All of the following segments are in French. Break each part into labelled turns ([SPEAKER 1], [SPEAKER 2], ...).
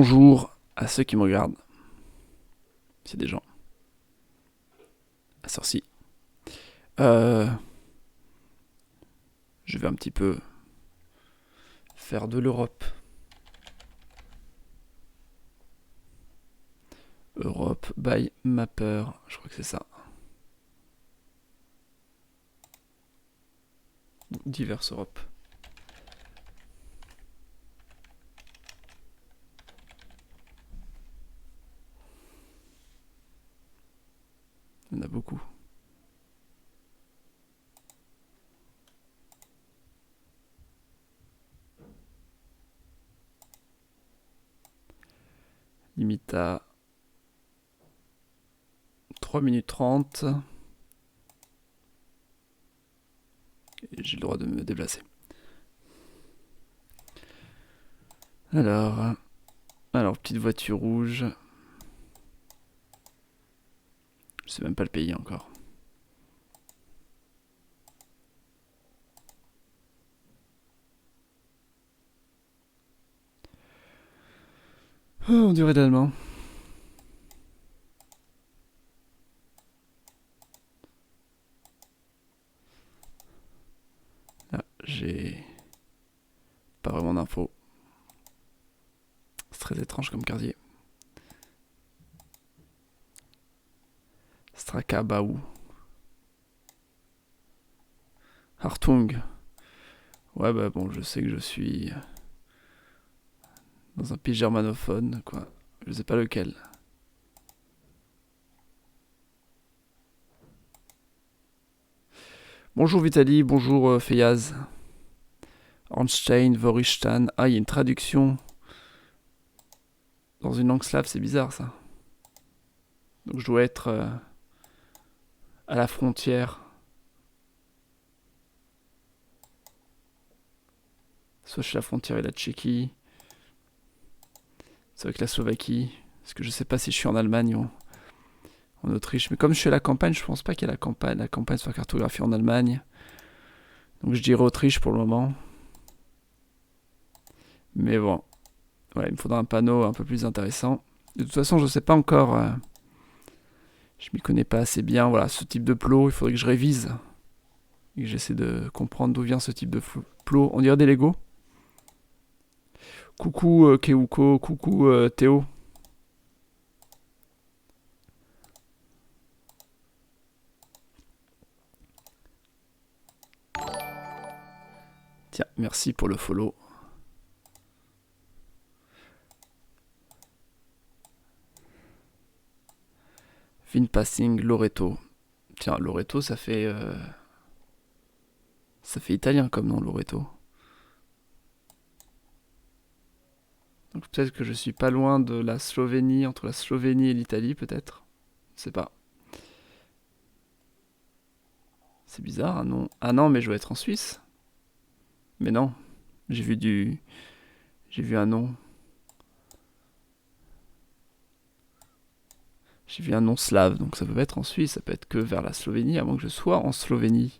[SPEAKER 1] Bonjour à ceux qui me regardent. C'est des gens. À sorci. Je vais un petit peu faire de l'Europe. Europe by Mapper. Je crois que c'est ça. Diverses Europe. Il y en a beaucoup. Limite à 3 minutes 30. Et j'ai le droit de me déplacer. Alors, petite voiture rouge. Je sais même pas le pays encore. Oh, on dirait d'allemand. Là, j'ai pas vraiment d'infos. C'est très étrange comme quartier. Strakabaou. Hartung. Ouais, bah bon, je sais que je suis dans un pays germanophone, quoi. Je sais pas lequel. Bonjour Vitali, bonjour Feyaz. Ornstein, Voristan. Ah, il y a une traduction dans une langue slave, c'est bizarre ça. Donc je dois être à la frontière. Soit chez la frontière et la Tchéquie, soit avec la Slovaquie. Parce que je sais pas si je suis en Allemagne ou en Autriche. Mais comme je suis à la campagne, je pense pas qu'il y ait la campagne soit cartographiée en Allemagne. Donc je dirais Autriche pour le moment. Mais bon, voilà, il me faudra un panneau un peu plus intéressant. De toute façon, je sais pas encore. Je m'y connais pas assez bien. Voilà, ce type de plot, il faudrait que je révise. Et que j'essaie de comprendre d'où vient ce type de plot. On dirait des Lego. Coucou Keuko, coucou Théo. Tiens, merci pour le follow. Fin passing Loreto. Tiens, Loreto, ça fait italien comme nom, Loreto. Donc peut-être que je suis pas loin de la Slovénie, entre la Slovénie et l'Italie, peut-être. Je sais pas. C'est bizarre, un nom. Ah non, mais je dois être en Suisse. Mais non, j'ai vu un nom. J'ai vu un nom slave, donc ça peut pas être en Suisse, ça peut être que vers la Slovénie, à moins que je sois en Slovénie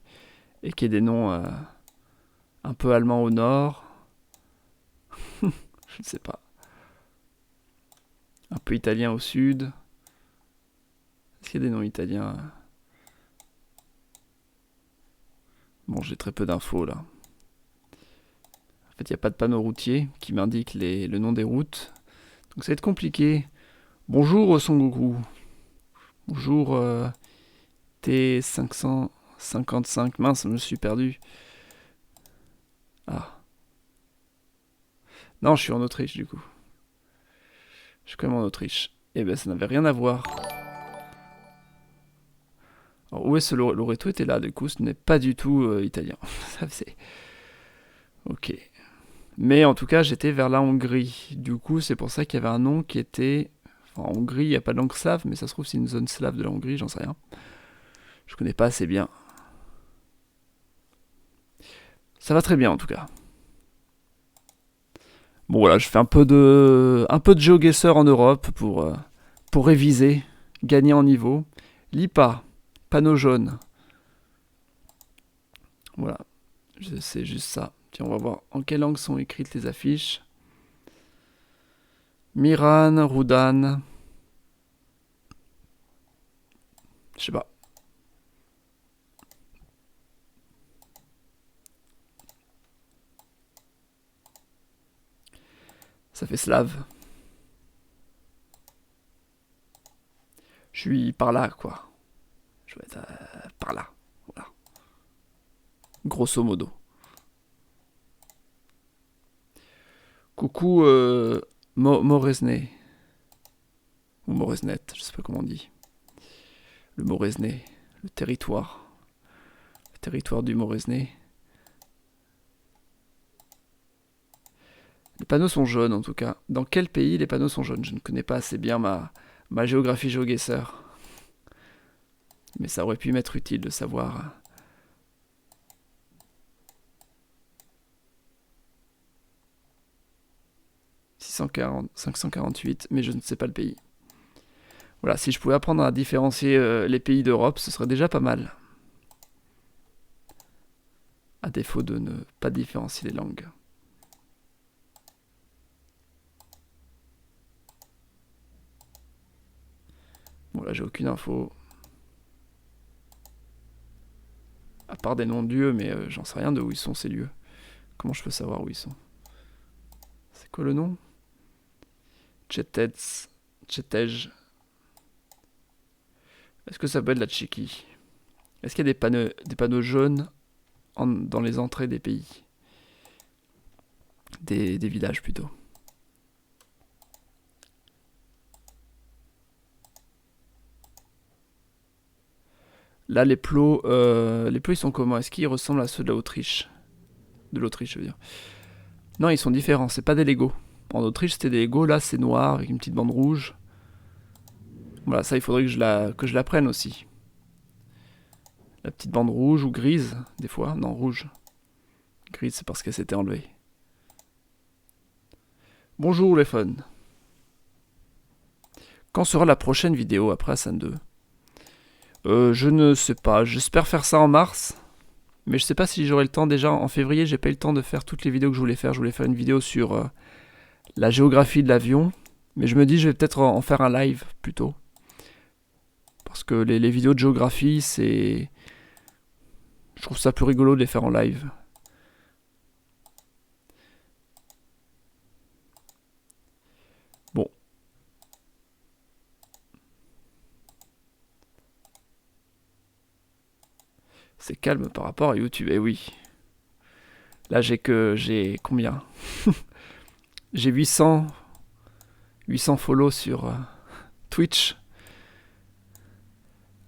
[SPEAKER 1] et qu'il y ait des noms un peu allemands au nord. Je ne sais pas. Un peu italien au sud. Est-ce qu'il y a des noms italiens? Bon, j'ai très peu d'infos là. En fait, il n'y a pas de panneau routier qui m'indique le nom des routes. Donc ça va être compliqué. Bonjour Son Goku. Bonjour T555. Mince, je me suis perdu. Ah. Non, je suis en Autriche du coup. Je suis quand même en Autriche. Eh ben, ça n'avait rien à voir. Alors, où est-ce que Loreto était là? Du coup, ce n'est pas du tout italien. Ça c'est. Ok. Mais en tout cas, j'étais vers la Hongrie. Du coup, c'est pour ça qu'il y avait un nom qui était. Enfin, en Hongrie, il n'y a pas de langue slave, mais ça se trouve, c'est une zone slave de la Hongrie, j'en sais rien. Je connais pas assez bien. Ça va très bien en tout cas. Bon voilà, je fais un peu de GeoGuessr en Europe pour réviser, gagner en niveau. L'IPA, panneau jaune. Voilà, c'est juste ça. Tiens, on va voir en quelle langue sont écrites les affiches. Miran, Roudan. Je sais pas. Ça fait slave. Je suis par là, quoi. Je vais être par là. Voilà. Grosso modo. Coucou Moresnet. Ou Moresnet, je sais pas comment on dit. Le Moresnet. Le territoire. Le territoire du Moresnet. Les panneaux sont jaunes en tout cas. Dans quel pays les panneaux sont jaunes? Je ne connais pas assez bien ma géographie GeoGuessr. Mais ça aurait pu m'être utile de savoir. 640, 548, mais je ne sais pas le pays. Voilà, si je pouvais apprendre à différencier les pays d'Europe, ce serait déjà pas mal. À défaut de ne pas différencier les langues. Bon, là, j'ai aucune info. À part des noms de lieux, mais j'en sais rien de où ils sont, ces lieux. Comment je peux savoir où ils sont? C'est quoi le nom? Czetec. Czetej. Est-ce que ça peut être la Tchéquie? Est-ce qu'il y a des panneaux jaunes dans les entrées des pays? Des villages plutôt. Là, les plots ils sont comment? Est-ce qu'ils ressemblent à ceux de l'Autriche? De l'Autriche, je veux dire. Non, ils sont différents, c'est pas des Lego. En Autriche, c'était des Lego, là, c'est noir avec une petite bande rouge. Voilà, ça, il faudrait que je la prenne aussi. La petite bande rouge ou grise, des fois. Non, rouge. Grise, c'est parce qu'elle s'était enlevée. Bonjour les fun. Quand sera la prochaine vidéo après Ascent 2? Je ne sais pas. J'espère faire ça en mars. Mais je sais pas si j'aurai le temps. Déjà en février, j'ai pas eu le temps de faire toutes les vidéos que je voulais faire. Je voulais faire une vidéo sur la géographie de l'avion. Mais je me dis, je vais peut-être en faire un live plutôt. Parce que les vidéos de géographie, c'est. Je trouve ça plus rigolo de les faire en live. Bon. C'est calme par rapport à YouTube. Eh oui. Là, j'ai combien? J'ai 800 follow sur Twitch.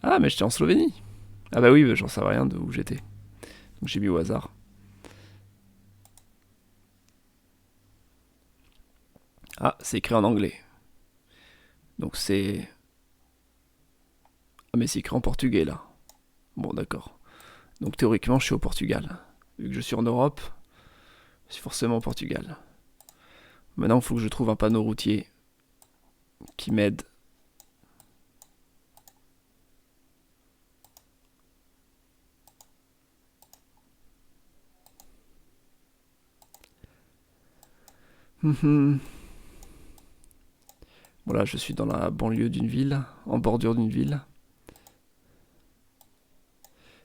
[SPEAKER 1] Ah, mais j'étais en Slovénie. Ah bah oui, bah, j'en savais rien de où j'étais. Donc j'ai mis au hasard. Ah, c'est écrit en anglais. Donc c'est... Ah mais c'est écrit en portugais là. Bon d'accord. Donc théoriquement je suis au Portugal. Vu que je suis en Europe, je suis forcément au Portugal. Maintenant il faut que je trouve un panneau routier qui m'aide. Voilà, je suis dans la banlieue d'une ville, en bordure d'une ville.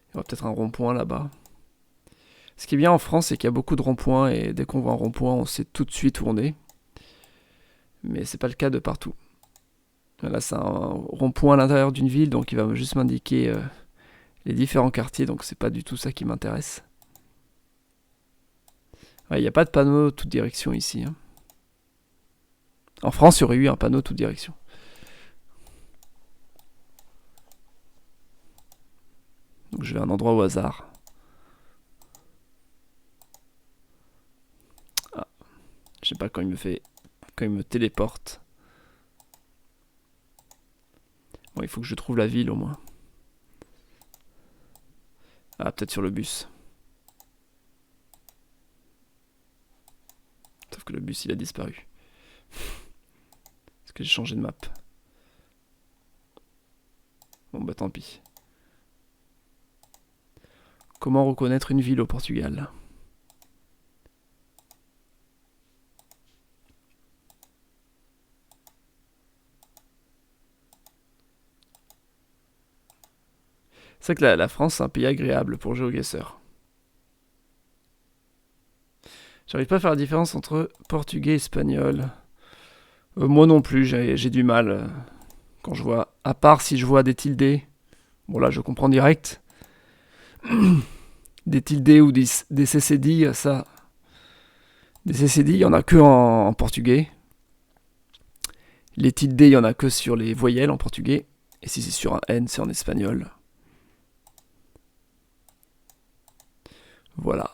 [SPEAKER 1] Il y aura peut-être un rond-point là-bas. Ce qui est bien en France, c'est qu'il y a beaucoup de ronds-points et dès qu'on voit un rond-point, on sait tout de suite où on est. Mais c'est pas le cas de partout. Là, c'est un rond-point à l'intérieur d'une ville, donc il va juste m'indiquer les différents quartiers, donc c'est pas du tout ça qui m'intéresse. Il n'y a pas de panneau toute direction ici. Hein. En France, il y aurait eu un panneau toute direction. Donc je vais à un endroit au hasard. Ah, je sais pas quand il me téléporte. Bon, il faut que je trouve la ville au moins. Ah, peut-être sur le bus. Sauf que le bus, il a disparu. Est-ce que j'ai changé de map? Bon, bah tant pis. Comment reconnaître une ville au Portugal? C'est vrai que la France, c'est un pays agréable pour GeoGuessr. J'arrive pas à faire la différence entre portugais et espagnol. Moi non plus, j'ai du mal quand je vois. À part si je vois des tildes. Bon, là, je comprends direct. Des tildes ou des CCD, ça. Des CCD, il y en a que en portugais. Les tildes, il y en a que sur les voyelles en portugais. Et si c'est sur un N, c'est en espagnol. Voilà.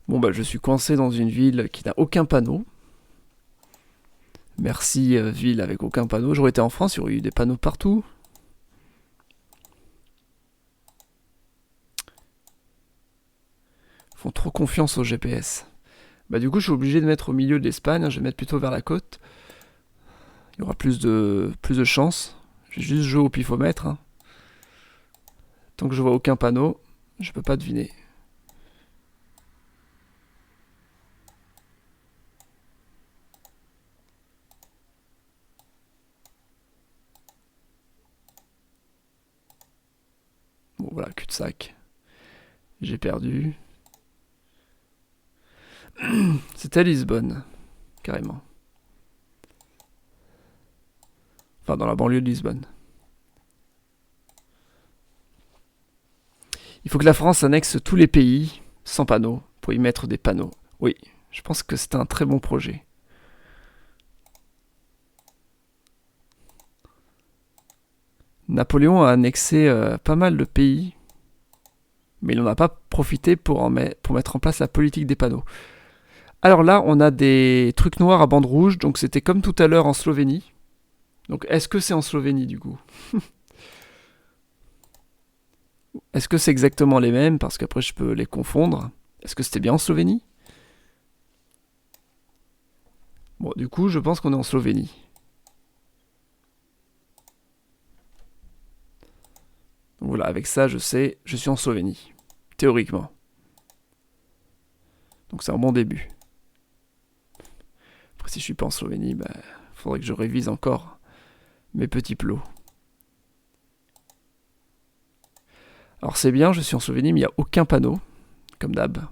[SPEAKER 1] Bon, bah, je suis coincé dans une ville qui n'a aucun panneau. Merci, ville avec aucun panneau. J'aurais été en France, il y aurait eu des panneaux partout. Ils font trop confiance au GPS. Bah, du coup, je suis obligé de mettre au milieu de l'Espagne. Je vais mettre plutôt vers la côte. Il y aura plus de chances. Je vais juste jouer au pifomètre. Hein. Tant que je vois aucun panneau, je peux pas deviner. Bon, voilà, cul-de-sac. J'ai perdu. C'était Lisbonne, carrément. Enfin, dans la banlieue de Lisbonne. Il faut que la France annexe tous les pays sans panneaux pour y mettre des panneaux. Oui, je pense que c'est un très bon projet. Napoléon a annexé pas mal de pays, mais il n'en a pas profité pour mettre en place la politique des panneaux. Alors là, on a des trucs noirs à bande rouge, donc c'était comme tout à l'heure en Slovénie. Donc est-ce que c'est en Slovénie du coup? Est-ce que c'est exactement les mêmes? Parce qu'après je peux les confondre. Est-ce que c'était bien en Slovénie? Bon, du coup, je pense qu'on est en Slovénie. Donc voilà, avec ça, je sais, je suis en Slovénie. Théoriquement. Donc c'est un bon début. Après, si je suis pas en Slovénie, bah, faudrait que je révise encore mes petits plots. Alors c'est bien, je suis en Slovénie, mais il n'y a aucun panneau, comme d'hab.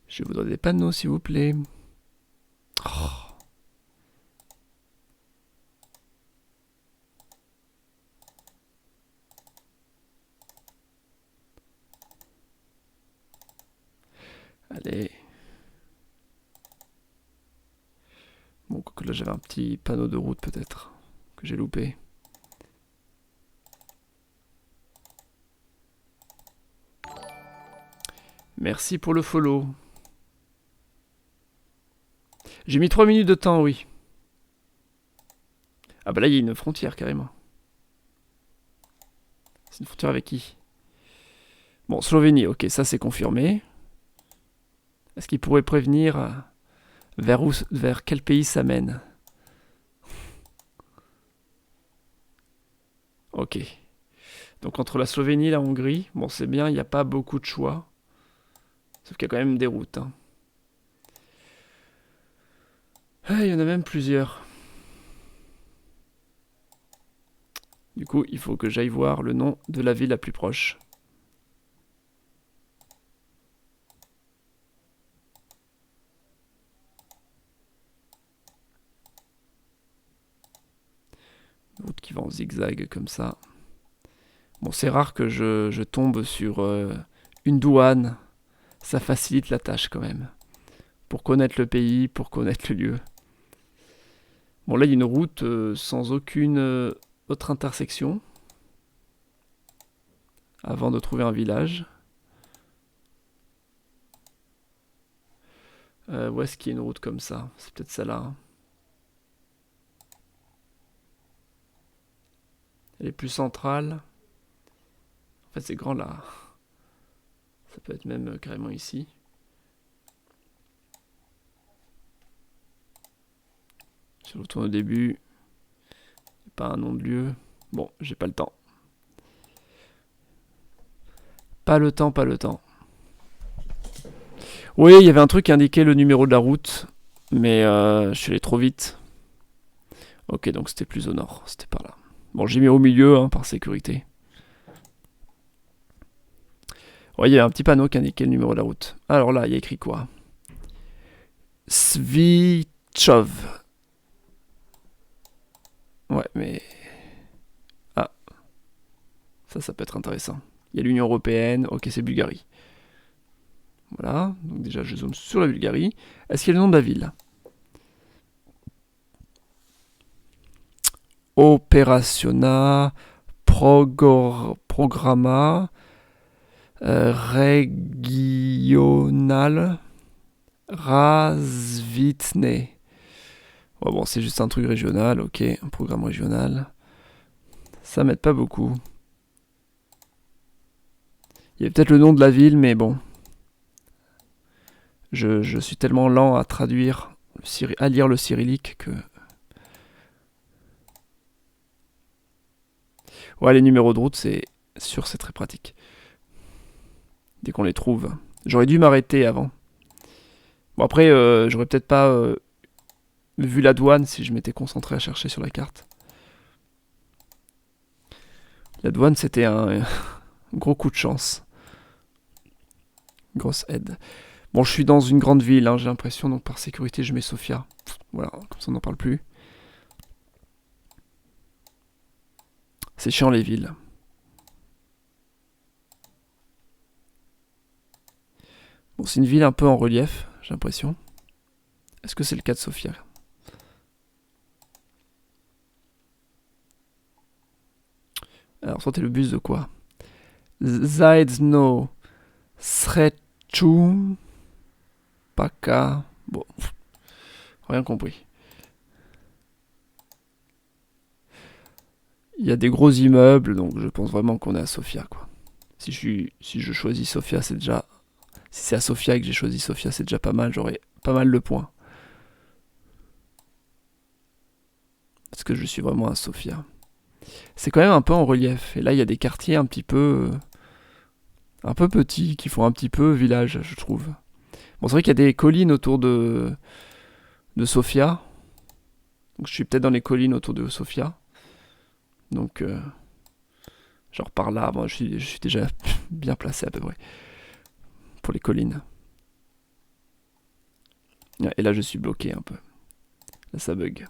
[SPEAKER 1] Je voudrais des panneaux, s'il vous plaît. Oh. Allez. Bon, là j'avais un petit panneau de route peut-être, que j'ai loupé. Merci pour le follow. J'ai mis 3 minutes de temps, oui. Ah bah là, il y a une frontière, carrément. C'est une frontière avec qui? Bon, Slovénie, ok, ça c'est confirmé. Est-ce qu'il pourrait prévenir vers quel pays ça mène? Ok. Donc entre la Slovénie et la Hongrie, bon c'est bien, il n'y a pas beaucoup de choix. Sauf qu'il y a quand même des routes. Hein. Ah, il y en a même plusieurs. Du coup, il faut que j'aille voir le nom de la ville la plus proche. Une route qui va en zigzag comme ça. Bon, c'est rare que je tombe sur une douane. Ça facilite la tâche quand même. Pour connaître le pays, pour connaître le lieu. Bon, là, il y a une route sans aucune autre intersection. Avant de trouver un village. Où est-ce qu'il y a une route comme ça? C'est peut-être celle-là. Hein. Elle est plus centrale. En fait, c'est grand là. Ça peut être même carrément ici. Je retourne au début. Pas un nom de lieu. Bon, j'ai pas le temps. Pas le temps, pas le temps. Oui, il y avait un truc qui indiquait le numéro de la route, mais je suis allé trop vite. Ok, donc c'était plus au nord, c'était par là. Bon, j'ai mis au milieu, hein, par sécurité. Ouais, il y a un petit panneau qui indiquait le numéro de la route. Alors là, il y a écrit quoi? Svichov. Ouais, mais... Ah, ça peut être intéressant. Il y a l'Union Européenne, ok, c'est Bulgarie. Voilà, donc déjà je zoome sur la Bulgarie. Est-ce qu'il y a le nom de la ville? Operaciona, Programma, Regional, Razvitne. Ouais, bon, c'est juste un truc régional, ok, un programme régional. Ça m'aide pas beaucoup. Il y a peut-être le nom de la ville, mais bon. Je suis tellement lent à traduire, à lire le cyrillique que... Ouais, les numéros de route, c'est sûr, c'est très pratique. Dès qu'on les trouve. J'aurais dû m'arrêter avant. Bon, après, j'aurais peut-être pas vu la douane si je m'étais concentré à chercher sur la carte. La douane, c'était un gros coup de chance. Grosse aide. Bon, je suis dans une grande ville, hein, j'ai l'impression, donc par sécurité, je mets Sofia. Voilà, comme ça on n'en parle plus. C'est chiant les villes. Bon, c'est une ville un peu en relief, j'ai l'impression. Est-ce que c'est le cas de Sofia? Alors, sortez le bus de quoi? Zaedzno Sreću Paka. Bon, rien compris. Il y a des gros immeubles, donc je pense vraiment qu'on est à Sofia, quoi. Si je choisis Sofia, c'est déjà... Si c'est à Sofia que j'ai choisi Sofia, c'est déjà pas mal, j'aurai pas mal de points. Est-ce que je suis vraiment à Sofia? C'est quand même un peu en relief, et là il y a des quartiers un peu petits, qui font un petit peu village, je trouve. Bon, c'est vrai qu'il y a des collines autour de Sofia. Donc je suis peut-être dans les collines autour de Sofia. Donc, genre par là, bon, je suis déjà bien placé à peu près. Pour les collines. Et là, je suis bloqué un peu. Là, ça bug.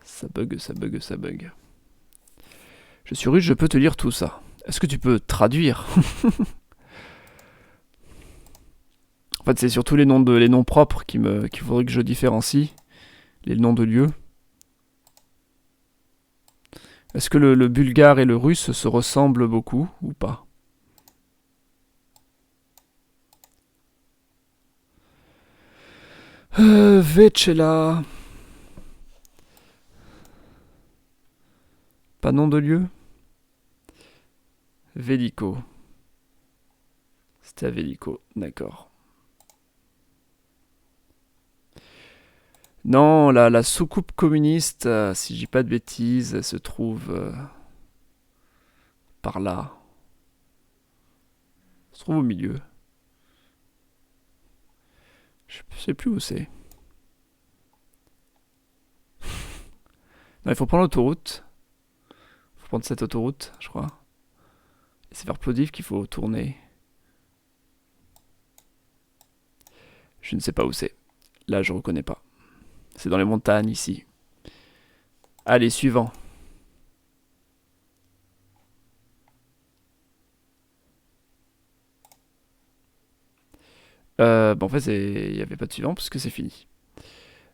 [SPEAKER 1] Ça bug, ça bug, ça bug. Je suis russe, je peux te lire tout ça. Est-ce que tu peux traduire? En fait, c'est surtout les noms propres qu'il faudrait que je différencie. Les noms de lieux. Est-ce que le bulgare et le russe se ressemblent beaucoup ou pas? Vecela. Pas nom de lieu? Veliko. C'était à Veliko, d'accord. Non, la soucoupe communiste, si je dis pas de bêtises, elle se trouve par là. Elle se trouve au milieu. Je sais plus où c'est. Non, il faut prendre l'autoroute. Il faut prendre cette autoroute, je crois. Et c'est vers Plovdiv qu'il faut tourner. Je ne sais pas où c'est. Là, je reconnais pas. C'est dans les montagnes, ici. Allez, suivant. Bon, en fait, il n'y avait pas de suivant parce que c'est fini.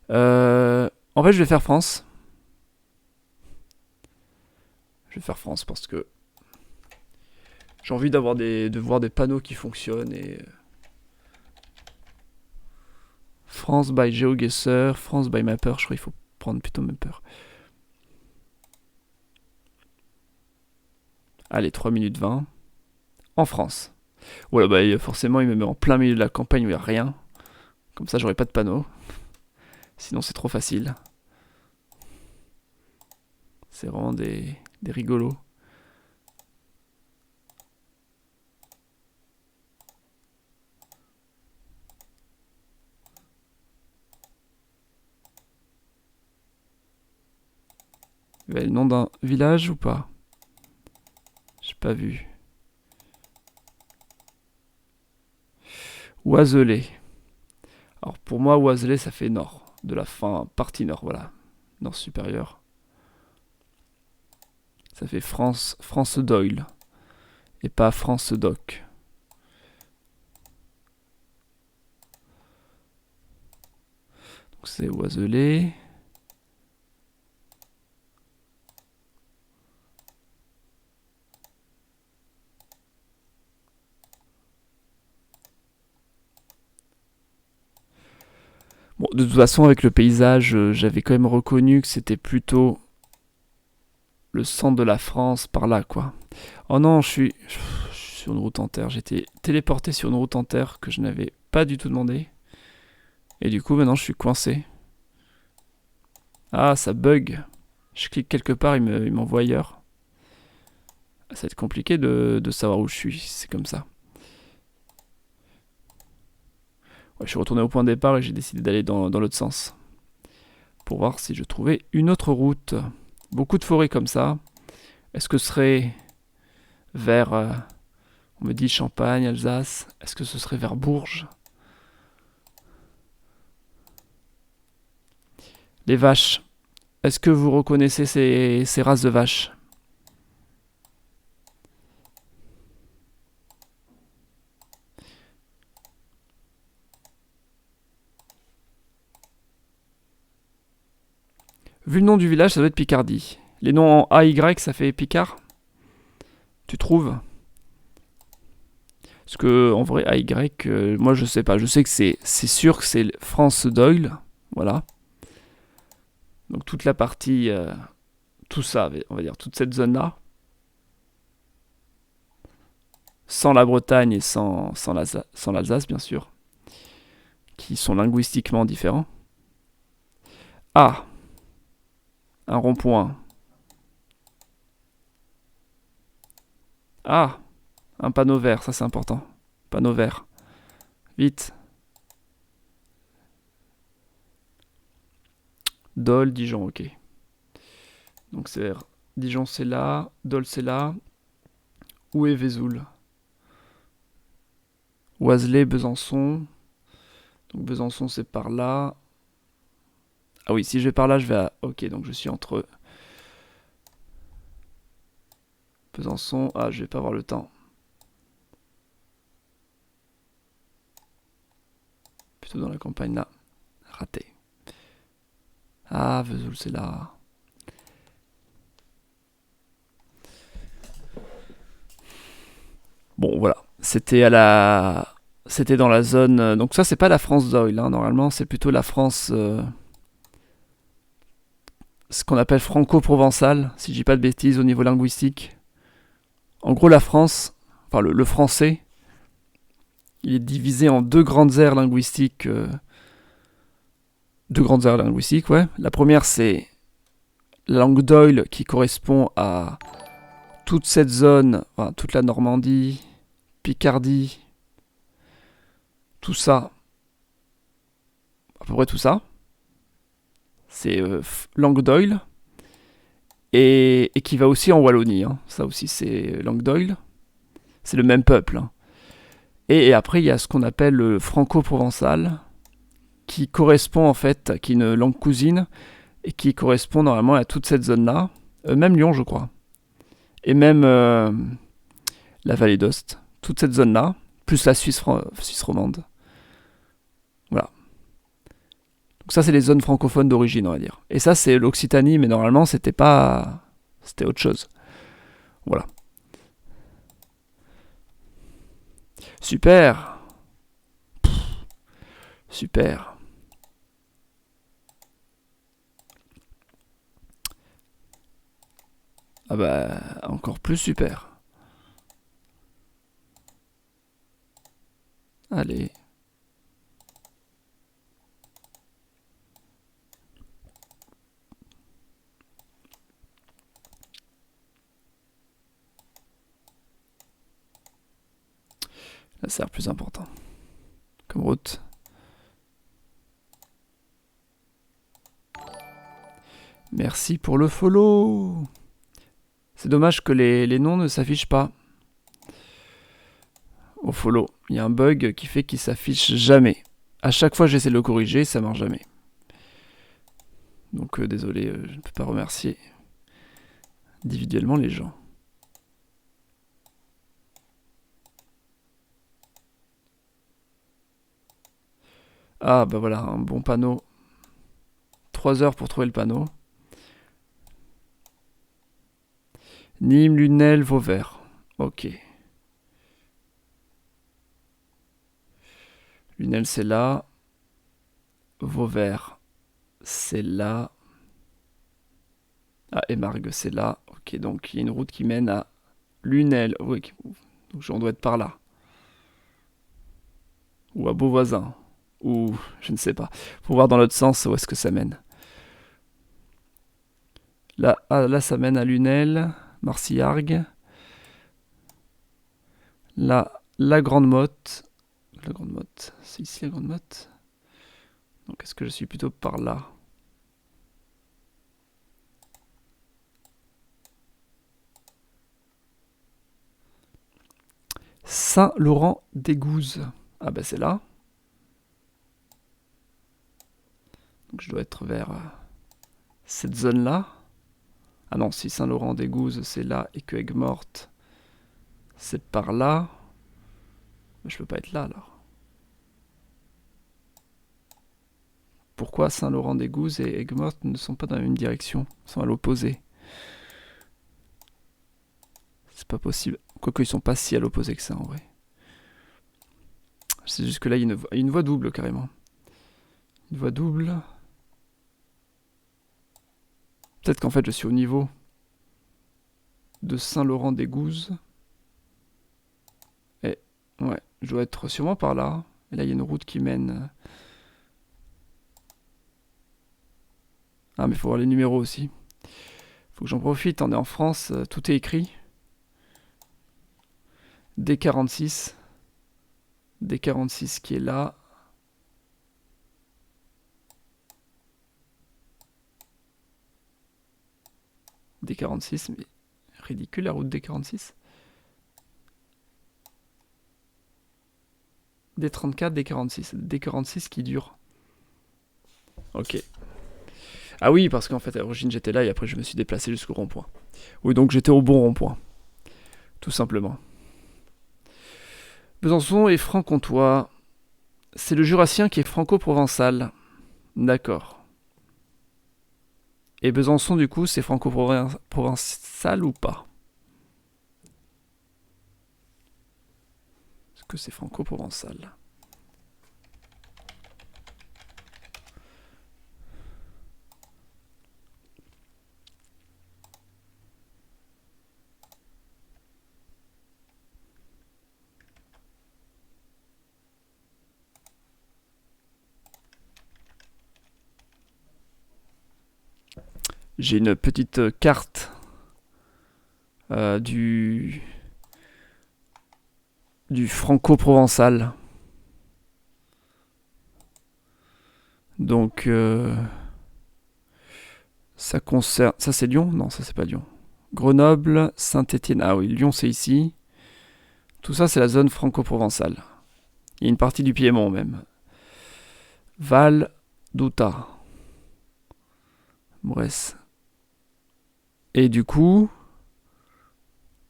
[SPEAKER 1] En fait, je vais faire France. Je vais faire France parce que j'ai envie de voir des panneaux qui fonctionnent et France by GeoGuessr, France by Mapper, je crois qu'il faut prendre plutôt Mapper. Allez, 3 minutes 20. En France. Voilà, bah forcément, il me met en plein milieu de la campagne où il n'y a rien. Comme ça, j'aurai pas de panneau. Sinon, c'est trop facile. C'est vraiment des rigolos. Il y avait le nom d'un village ou pas? J'ai pas vu. Oiselay. Alors pour moi, Oiselay, ça fait nord. De la fin, partie nord, voilà. Nord supérieur. Ça fait France Doyle. Et pas France Doc. Donc c'est Oiselay. Bon, de toute façon, avec le paysage, j'avais quand même reconnu que c'était plutôt le centre de la France par là, quoi. Oh non, je suis sur une route en terre. J'étais téléporté sur une route en terre que je n'avais pas du tout demandé. Et du coup, maintenant, je suis coincé. Ah, ça bug. Je clique quelque part, il m'envoie ailleurs. Ça va être compliqué de savoir où je suis, c'est comme ça. Ouais, je suis retourné au point de départ et j'ai décidé d'aller dans l'autre sens. Pour voir si je trouvais une autre route. Beaucoup de forêts comme ça. Est-ce que ce serait vers... on me dit Champagne, Alsace. Est-ce que ce serait vers Bourges? Les vaches. Est-ce que vous reconnaissez ces races de vaches? Vu le nom du village, ça doit être Picardie. Les noms en AY, ça fait Picard? Tu trouves? Parce que en vrai, AY, moi je sais pas. Je sais que c'est sûr que c'est France Doyle. Voilà. Donc toute la partie, tout ça, on va dire, toute cette zone-là. Sans la Bretagne et sans l'Alsace, bien sûr. Qui sont linguistiquement différents. Ah, un rond-point. Ah, un panneau vert, ça c'est important. Panneau vert. Vite. Dole, Dijon, ok. Donc c'est vert. Dijon c'est là, Dole c'est là. Où est Vesoul? Oiselay, Besançon. Donc Besançon c'est par là. Ah oui, si je vais par là, je vais à... Ok, donc je suis entre Besançon. Ah, je vais pas avoir le temps. Plutôt dans la campagne là. Raté. Ah, Vesoul c'est là. Bon, voilà. C'était dans la zone. Donc ça, c'est pas la France d'Oil. Hein. Normalement, c'est plutôt la France. Ce qu'on appelle franco-provençal, si je dis pas de bêtises au niveau linguistique. En gros, la France, enfin le français, il est divisé en deux grandes aires linguistiques. Deux grandes aires linguistiques, ouais. La première, c'est la langue d'Oil qui correspond à toute cette zone, enfin, toute la Normandie, Picardie, tout ça, à peu près tout ça. C'est langue d'Oil. Et qui va aussi en Wallonie. Hein. Ça aussi, c'est langue d'Oil. C'est le même peuple. Hein. Et après, il y a ce qu'on appelle le franco-provençal, qui correspond en fait, qui est une langue cousine, et qui correspond normalement à toute cette zone-là. Même Lyon, je crois. Et même la vallée d'Ost. Toute cette zone-là, plus la Suisse romande. Voilà. Donc ça, c'est les zones francophones d'origine, on va dire. Et ça, c'est l'Occitanie, mais normalement, c'était pas... C'était autre chose. Voilà. Super. Super. Ah bah, encore plus super. Allez. Ça sert plus important. Comme route. Merci pour le follow. C'est dommage que les noms ne s'affichent pas au follow. Il y a un bug qui fait qu'il s'affiche jamais. À chaque fois j'essaie de le corriger, ça marche jamais. Donc désolé, je ne peux pas remercier individuellement les gens. Ah bah voilà, un bon panneau. 3 heures pour trouver le panneau. Nîmes, Lunel, Vauvert. Ok. Lunel c'est là. Vauvert c'est là. Ah, Émargues c'est là. Ok, donc il y a une route qui mène à Lunel. Oui, donc on doit être par là. Ou à Beauvoisin. Ou je ne sais pas. Faut voir dans l'autre sens où est-ce que ça mène. Là, ah, là ça mène à Lunel, Marcillargues. Là, la Grande Motte. La Grande Motte, c'est ici la Grande Motte. Donc est-ce que je suis plutôt par là? Saint-Laurent-des-Gouzes. Ah bah c'est là. Donc je dois être vers cette zone-là. Ah non, si Saint-Laurent-des-Gouzes c'est là et que Aigues-Mortes c'est par là. Je peux pas être là alors. Pourquoi Saint-Laurent-des-Gouzes et Aigues-Mortes ne sont pas dans la même direction? Ils sont à l'opposé. C'est pas possible. Quoique ils sont pas si à l'opposé que ça en vrai. C'est juste que là il y a une voie double carrément. Une voie double. Peut-être qu'en fait je suis au niveau de Saint-Laurent-des-Gouzes. Et ouais, je dois être sûrement par là. Et là il y a une route qui mène. Ah mais il faut voir les numéros aussi. Faut que j'en profite, on est en France, tout est écrit. D46. D46 qui est là. D46, mais ridicule la route D46. D34, D46. D46 qui dure. Ok. Ah oui, parce qu'en fait à l'origine j'étais là et après je me suis déplacé jusqu'au rond-point. Oui, donc j'étais au bon rond-point. Tout simplement. Besançon et Franc-Comtois. C'est le Jurassien qui est franco-provençal. D'accord. Et Besançon, du coup, c'est franco-provençal ou pas? Est-ce que c'est franco-provençal? J'ai une petite carte du franco-provençal. Donc, ça concerne... Ça, c'est Lyon? Non, ça, c'est pas Lyon. Grenoble, Saint-Étienne. Ah oui, Lyon, c'est ici. Tout ça, c'est la zone franco-provençale. Il y a une partie du Piémont, même. Val d'Outa. Bresse. Et du coup,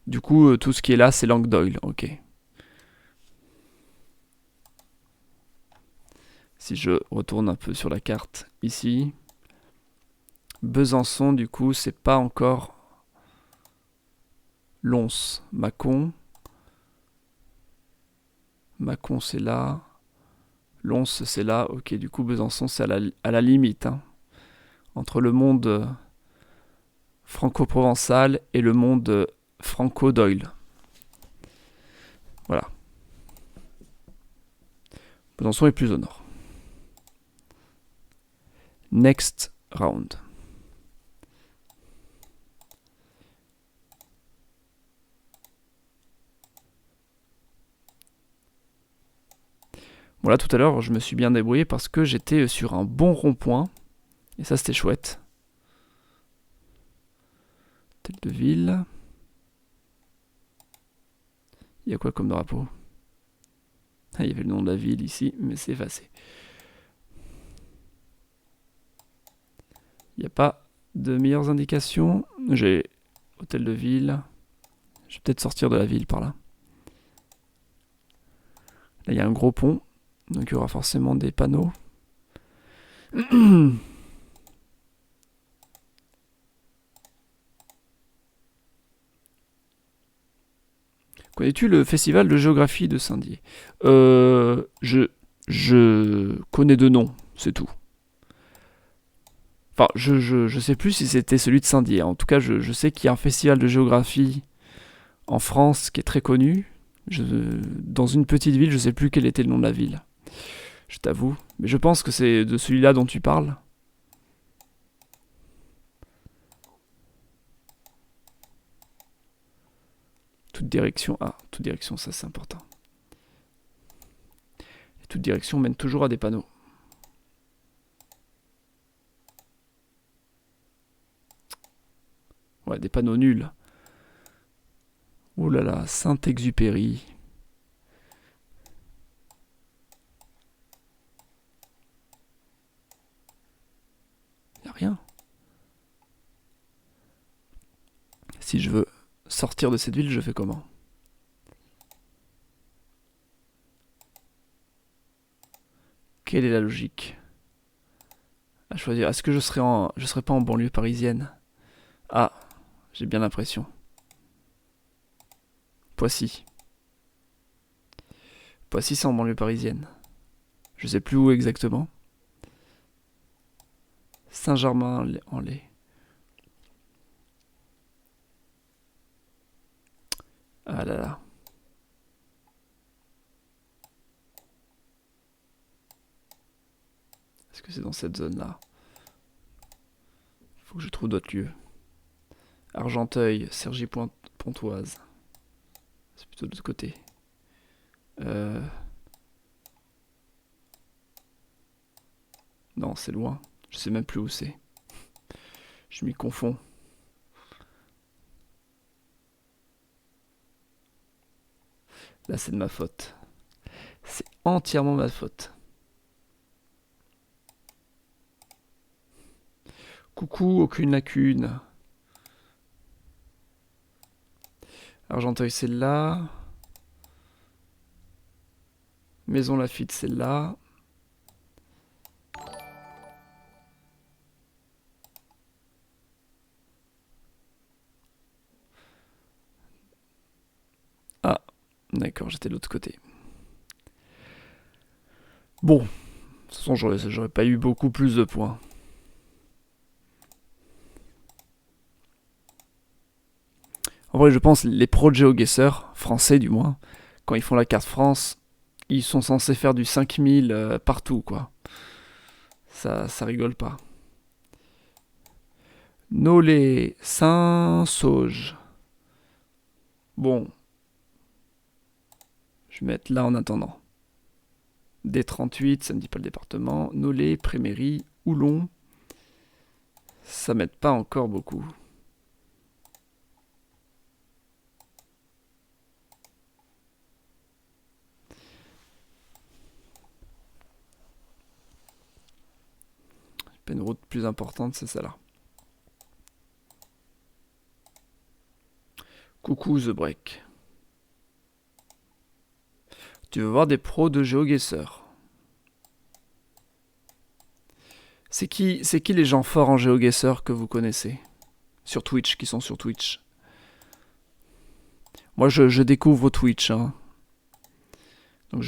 [SPEAKER 1] tout ce qui est là, c'est Languedoil. Ok. Si je retourne un peu sur la carte ici, Besançon, du coup, c'est pas encore Lons. Mâcon. Mâcon, c'est là. Lons, c'est là. Ok, du coup, Besançon, c'est à la limite. Hein, entre le monde franco-provençal et le monde franco-doyle. Voilà. Besançon est plus au nord. Next round. Bon là tout à l'heure je me suis bien débrouillé parce que j'étais sur un bon rond-point. Et ça c'était chouette. Hôtel de ville. Il y a quoi comme drapeau? Ah, il y avait le nom de la ville ici, mais c'est effacé. Il n'y a pas de meilleures indications. J'ai hôtel de ville. Je vais peut-être sortir de la ville par là. Là, il y a un gros pont. Donc, il y aura forcément des panneaux. Connais-tu le festival de géographie de Saint-Dié? Je connais de nom, c'est tout. Enfin, je sais plus si c'était celui de Saint-Dié. En tout cas, je sais qu'il y a un festival de géographie en France qui est très connu. Dans une petite ville, je sais plus quel était le nom de la ville. Je t'avoue. Mais je pense que c'est de celui-là dont tu parles. Toute direction. Ah, toute direction, ça c'est important. Et toute direction mène toujours à des panneaux. Ouais, des panneaux nuls. Oh là là, Saint-Exupéry. Y a rien. Si je veux sortir de cette ville, je fais comment? Quelle est la logique à choisir? Est-ce que je serais pas en banlieue parisienne? Ah, j'ai bien l'impression. Poissy. Poissy, c'est en banlieue parisienne. Je sais plus où exactement. Saint-Germain-en-Laye. Ah là là. Est-ce que c'est dans cette zone-là? Faut que je trouve d'autres lieux. Argenteuil, Cergy-Pontoise. C'est plutôt de l'autre côté. Non, c'est loin. Je sais même plus où c'est. Je m'y confonds. Là, c'est de ma faute. C'est entièrement ma faute. Coucou, aucune lacune. Argenteuil, c'est là. Maison Lafitte, c'est là. Ah, d'accord, j'étais de l'autre côté. Bon, de toute façon, j'aurais pas eu beaucoup plus de points. En vrai, je pense les pros de GeoGuessr, français du moins, quand ils font la carte France, ils sont censés faire du 5000 partout, quoi. Ça rigole pas. Nolay, Saint-Sauge. Bon, je vais mettre là en attendant. D38, ça ne dit pas le département. Nolay, Préméry, Oulon. Ça m'aide pas encore beaucoup. Une route plus importante, c'est celle-là. Coucou The Break. Tu veux voir des pros de GeoGuessr? C'est qui les gens forts en GeoGuessr que vous connaissez? Sur Twitch, qui sont sur Twitch. Moi, je découvre Twitch. Hein. Donc,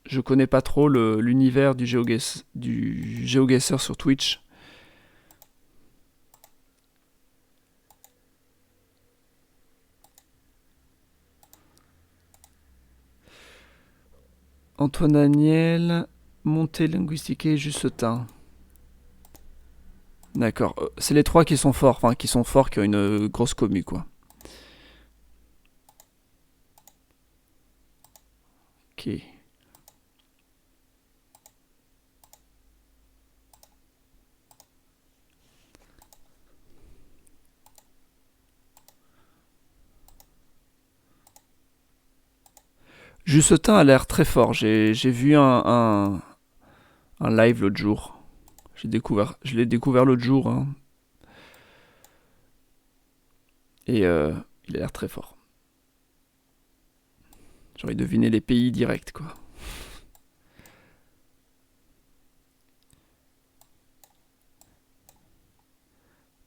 [SPEAKER 1] je connais pas trop l'univers du GeoGuessr sur Twitch. Antoine Daniel, Montée linguistique et Justin. D'accord. C'est les trois qui sont forts, enfin qui ont une grosse commu, quoi. Ok. Justin a l'air très fort. J'ai vu un live l'autre jour. Je l'ai découvert l'autre jour, hein, et il a l'air très fort. J'aurais deviné les pays directs, quoi.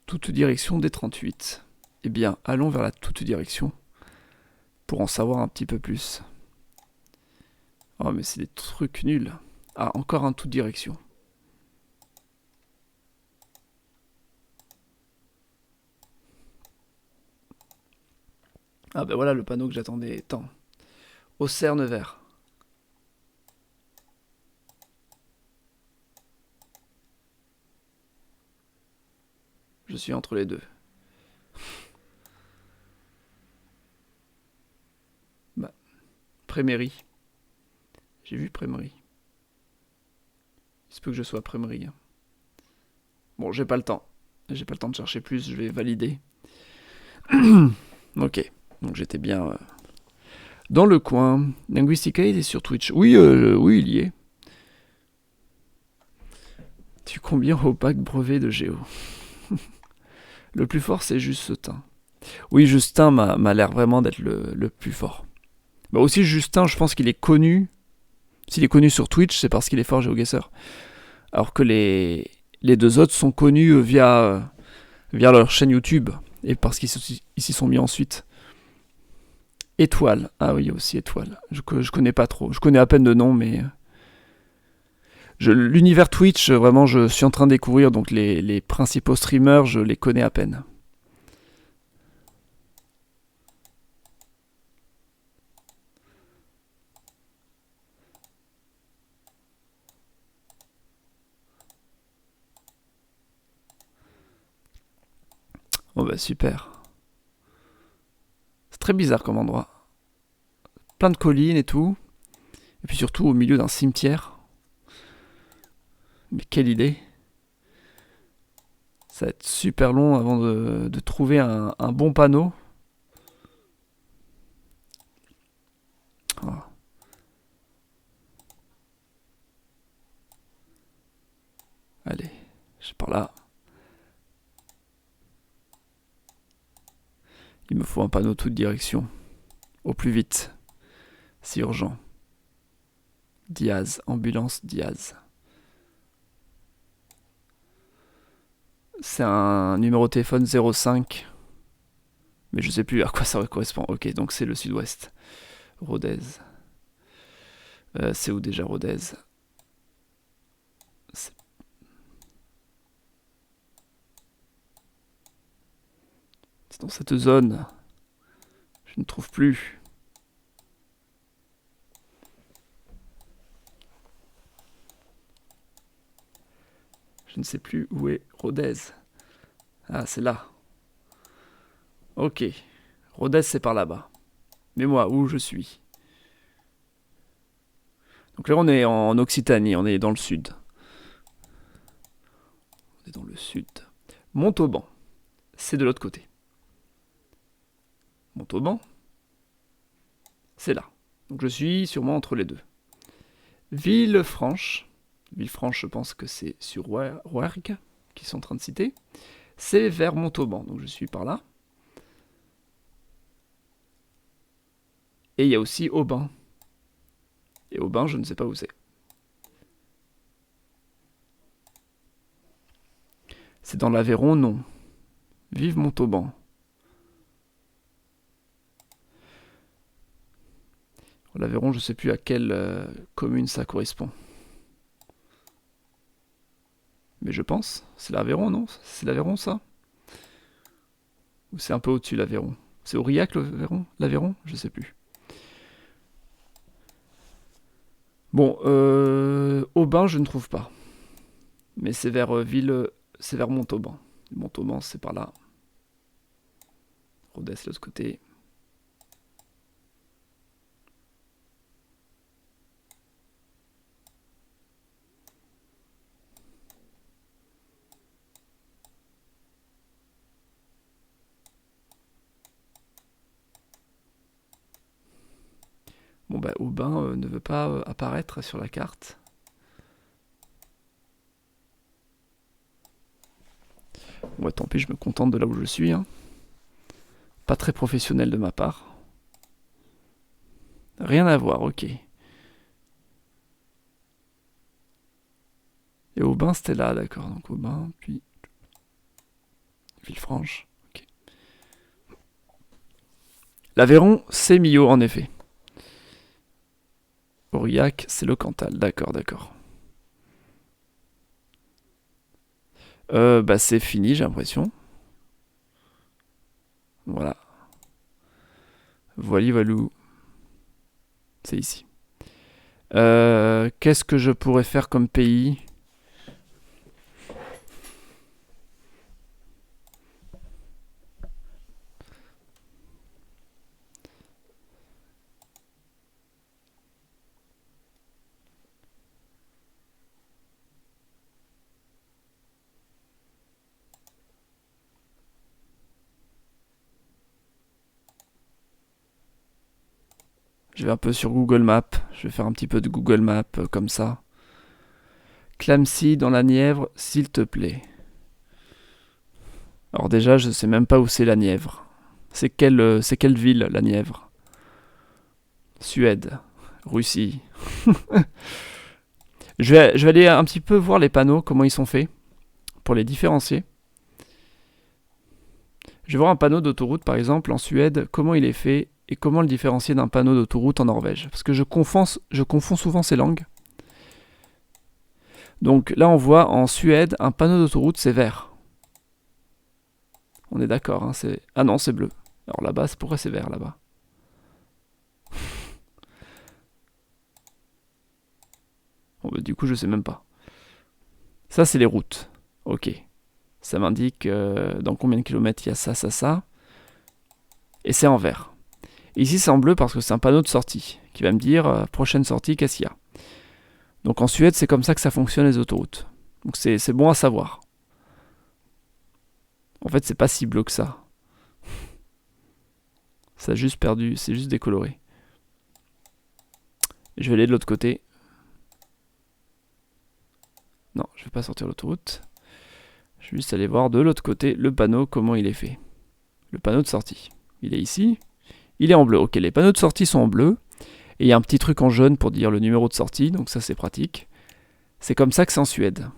[SPEAKER 1] Toute direction des 38. Eh bien, allons vers la toute direction pour en savoir un petit peu plus. Oh, mais c'est des trucs nuls. Ah, encore un toute direction. Ah ben voilà le panneau que j'attendais tant. Auxerre vert. Je suis entre les deux. Bah, Préméry. J'ai vu Préméry. Il se peut que je sois à Préméry, hein. Bon, j'ai pas le temps. J'ai pas le temps de chercher plus, je vais valider. Ok, donc j'étais bien dans le coin. Linguistica, il est sur Twitch. Oui, oui, il y est. Tu combien au bac brevet de Géo? Le plus fort, c'est Justin. Oui, Justin m'a l'air vraiment d'être le plus fort. Bah aussi, Justin, je pense qu'il est connu. S'il est connu sur Twitch, c'est parce qu'il est fort GeoGuessr. Alors que les deux autres sont connus via leur chaîne YouTube. Et parce qu'ils s'y sont mis ensuite. Étoile. Ah oui, il y a aussi Étoile. Je connais pas trop. Je connais à peine de nom, mais l'univers Twitch, vraiment, je suis en train de découvrir. Donc les principaux streamers, je les connais à peine. Oh bah super. C'est très bizarre comme endroit. Plein de collines et tout. Et puis surtout au milieu d'un cimetière. Mais quelle idée. Ça va être super long avant de trouver un bon panneau. Oh. Allez, je suis par là. Il me faut un panneau toute direction. Au plus vite. C'est urgent. Diaz, ambulance Diaz. C'est un numéro de téléphone 05. Mais je sais plus à quoi ça correspond. Ok, donc c'est le sud-ouest. Rodez. C'est où déjà Rodez? C'est dans cette zone. Je ne trouve plus. Je ne sais plus où est Rodez. Ah, c'est là. Ok. Rodez, c'est par là-bas. Mais moi, où je suis? Donc là, on est en Occitanie, on est dans le sud. On est dans le sud. Montauban, c'est de l'autre côté. Montauban, c'est là. Donc je suis sûrement entre les deux. Villefranche. Villefranche, je pense que c'est sur Rouergue, qu'ils sont en train de citer. C'est vers Montauban, donc je suis par là. Et il y a aussi Aubin. Et Aubin, je ne sais pas où c'est. C'est dans l'Aveyron, non. Vive Montauban. L'Aveyron, je ne sais plus à quelle commune ça correspond. Mais je pense. C'est l'Aveyron, non? C'est l'Aveyron, ça? Ou c'est un peu au-dessus, l'Aveyron? C'est Aurillac, l'Aveyron? L'Aveyron? Je sais plus. Bon, Aubin, je ne trouve pas. Mais c'est vers c'est vers Montauban. Montauban, c'est par là. Rodez, l'autre côté. Bon bah Aubin ne veut pas apparaître sur la carte. Bon bah tant pis, je me contente de là où je suis. Hein. Pas très professionnel de ma part. Rien à voir, ok. Et Aubin c'était là, d'accord. Donc Aubin, puis Villefranche. Ok. L'Aveyron, c'est Millau en effet. Aurillac, c'est le Cantal, d'accord, d'accord. Bah c'est fini, j'ai l'impression. Voilà. Voili voilou. C'est ici. Qu'est-ce que je pourrais faire comme pays? Je vais un peu sur Google Maps. Je vais faire un petit peu de Google Maps comme ça. Clamcy dans la Nièvre, s'il te plaît. Alors déjà, je sais même pas où c'est la Nièvre. C'est quelle ville, la Nièvre? Suède, Russie. Je vais aller un petit peu voir les panneaux, comment ils sont faits, pour les différencier. Je vais voir un panneau d'autoroute, par exemple, en Suède, comment il est fait, et comment le différencier d'un panneau d'autoroute en Norvège. Parce que je confonds souvent ces langues. Donc là, on voit en Suède, un panneau d'autoroute, c'est vert. On est d'accord, hein, c'est... Ah non, c'est bleu. Alors là-bas, pourquoi c'est vert là-bas? Bon, bah, du coup, je sais même pas. Ça, c'est les routes. Ok. Ça m'indique dans combien de kilomètres il y a ça, ça, ça. Et c'est en vert. Et ici, c'est en bleu parce que c'est un panneau de sortie qui va me dire prochaine sortie, qu'est-ce qu'il y a. Donc en Suède, c'est comme ça que ça fonctionne les autoroutes. Donc c'est bon à savoir. En fait, c'est pas si bleu que ça. Ça a juste perdu, c'est juste décoloré. Et je vais aller de l'autre côté. Non, je vais pas sortir l'autoroute. Je vais juste aller voir de l'autre côté le panneau, comment il est fait. Le panneau de sortie. Il est ici. Il est en bleu. Ok, les panneaux de sortie sont en bleu. Et il y a un petit truc en jaune pour dire le numéro de sortie. Donc ça, c'est pratique. C'est comme ça que c'est en Suède.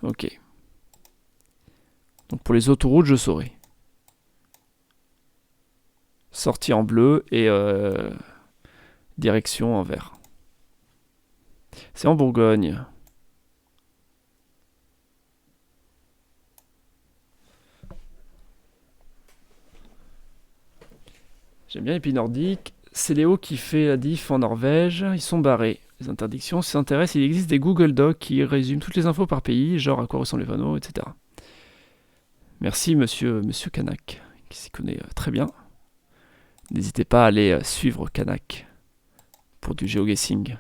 [SPEAKER 1] Ok. Donc pour les autoroutes, je saurai. Sortie en bleu et direction en vert. C'est en Bourgogne. J'aime bien les pays nordiques. C'est Léo qui fait la diff en Norvège. Ils sont barrés. Les interdictions s'intéressent. Il existe des Google Docs qui résument toutes les infos par pays, genre à quoi ressemblent les panneaux, etc. Merci monsieur Kanak, qui s'y connaît très bien. N'hésitez pas à aller suivre Kanak pour du géoguessing.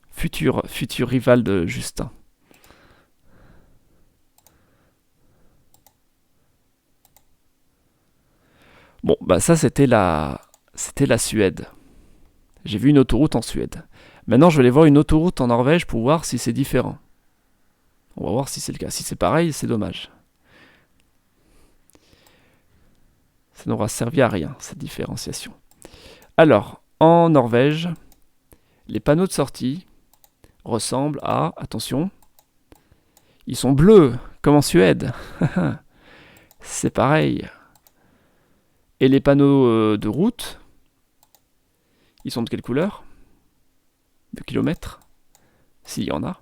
[SPEAKER 1] Futur rival de Justin. Bon, bah ça c'était la Suède. J'ai vu une autoroute en Suède. Maintenant, je vais aller voir une autoroute en Norvège pour voir si c'est différent. On va voir si c'est le cas. Si c'est pareil, c'est dommage. Ça n'aura servi à rien, cette différenciation. Alors, en Norvège, les panneaux de sortie ressemblent à... Attention, ils sont bleus, comme en Suède. C'est pareil. Et les panneaux de route, ils sont de quelle couleur? De kilomètres? S'il y en a.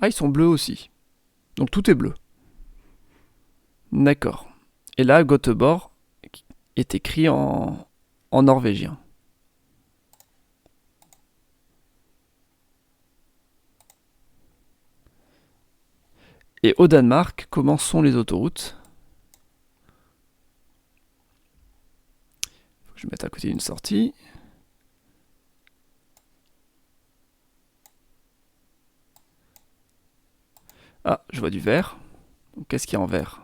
[SPEAKER 1] Ah, ils sont bleus aussi. Donc tout est bleu. D'accord. Et là, Göteborg est écrit en norvégien. Et au Danemark, comment sont les autoroutes? Faut que je mette à côté d'une sortie. Ah, je vois du vert. Donc, qu'est-ce qu'il y a en vert?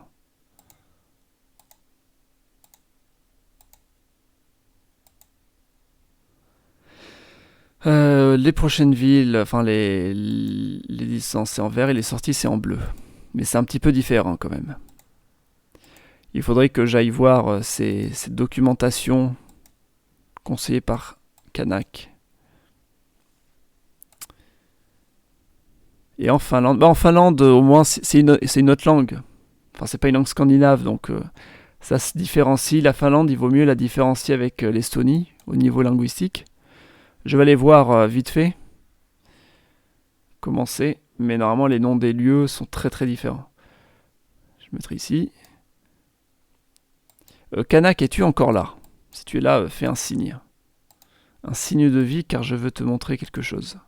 [SPEAKER 1] Les prochaines villes, enfin les licences c'est en vert et les sorties c'est en bleu. Mais c'est un petit peu différent quand même. Il faudrait que j'aille voir ces documentations conseillées par Kanak. Et en Finlande au moins c'est une autre langue. Enfin c'est pas une langue scandinave donc ça se différencie. La Finlande il vaut mieux la différencier avec l'Estonie au niveau linguistique. Je vais aller voir vite fait comment c'est, mais normalement les noms des lieux sont très très différents. Je vais mettre ici. Kanak, es-tu encore là? Si tu es là, fais un signe. Un signe de vie car je veux te montrer quelque chose.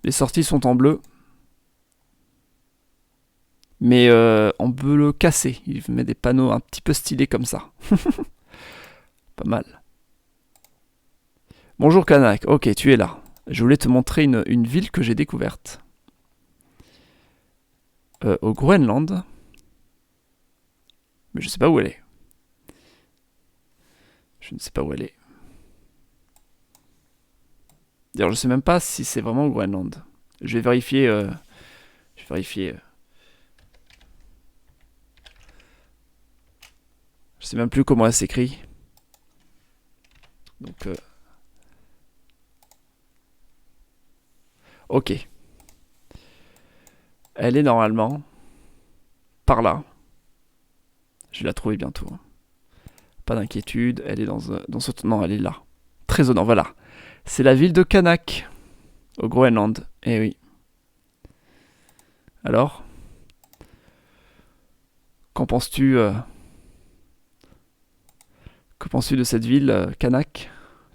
[SPEAKER 1] Les sorties sont en bleu. Mais en bleu cassé. Il met des panneaux un petit peu stylés comme ça. Pas mal. Bonjour Kanak, ok, tu es là. Je voulais te montrer une ville que j'ai découverte. Au Groenland. Mais je sais pas où elle est. Je ne sais pas où elle est. D'ailleurs, je sais même pas si c'est vraiment au Groenland. Je vais vérifier. Je vais vérifier. Je sais même plus comment elle s'écrit. Donc, ok. Elle est normalement par là. Je vais la trouver bientôt. Pas d'inquiétude. Elle est dans ce. Non, elle est là. Très au nord, voilà. C'est la ville de Kanak, au Groenland. Eh oui. Alors, qu'en penses-tu Que penses-tu de cette ville, Kanak?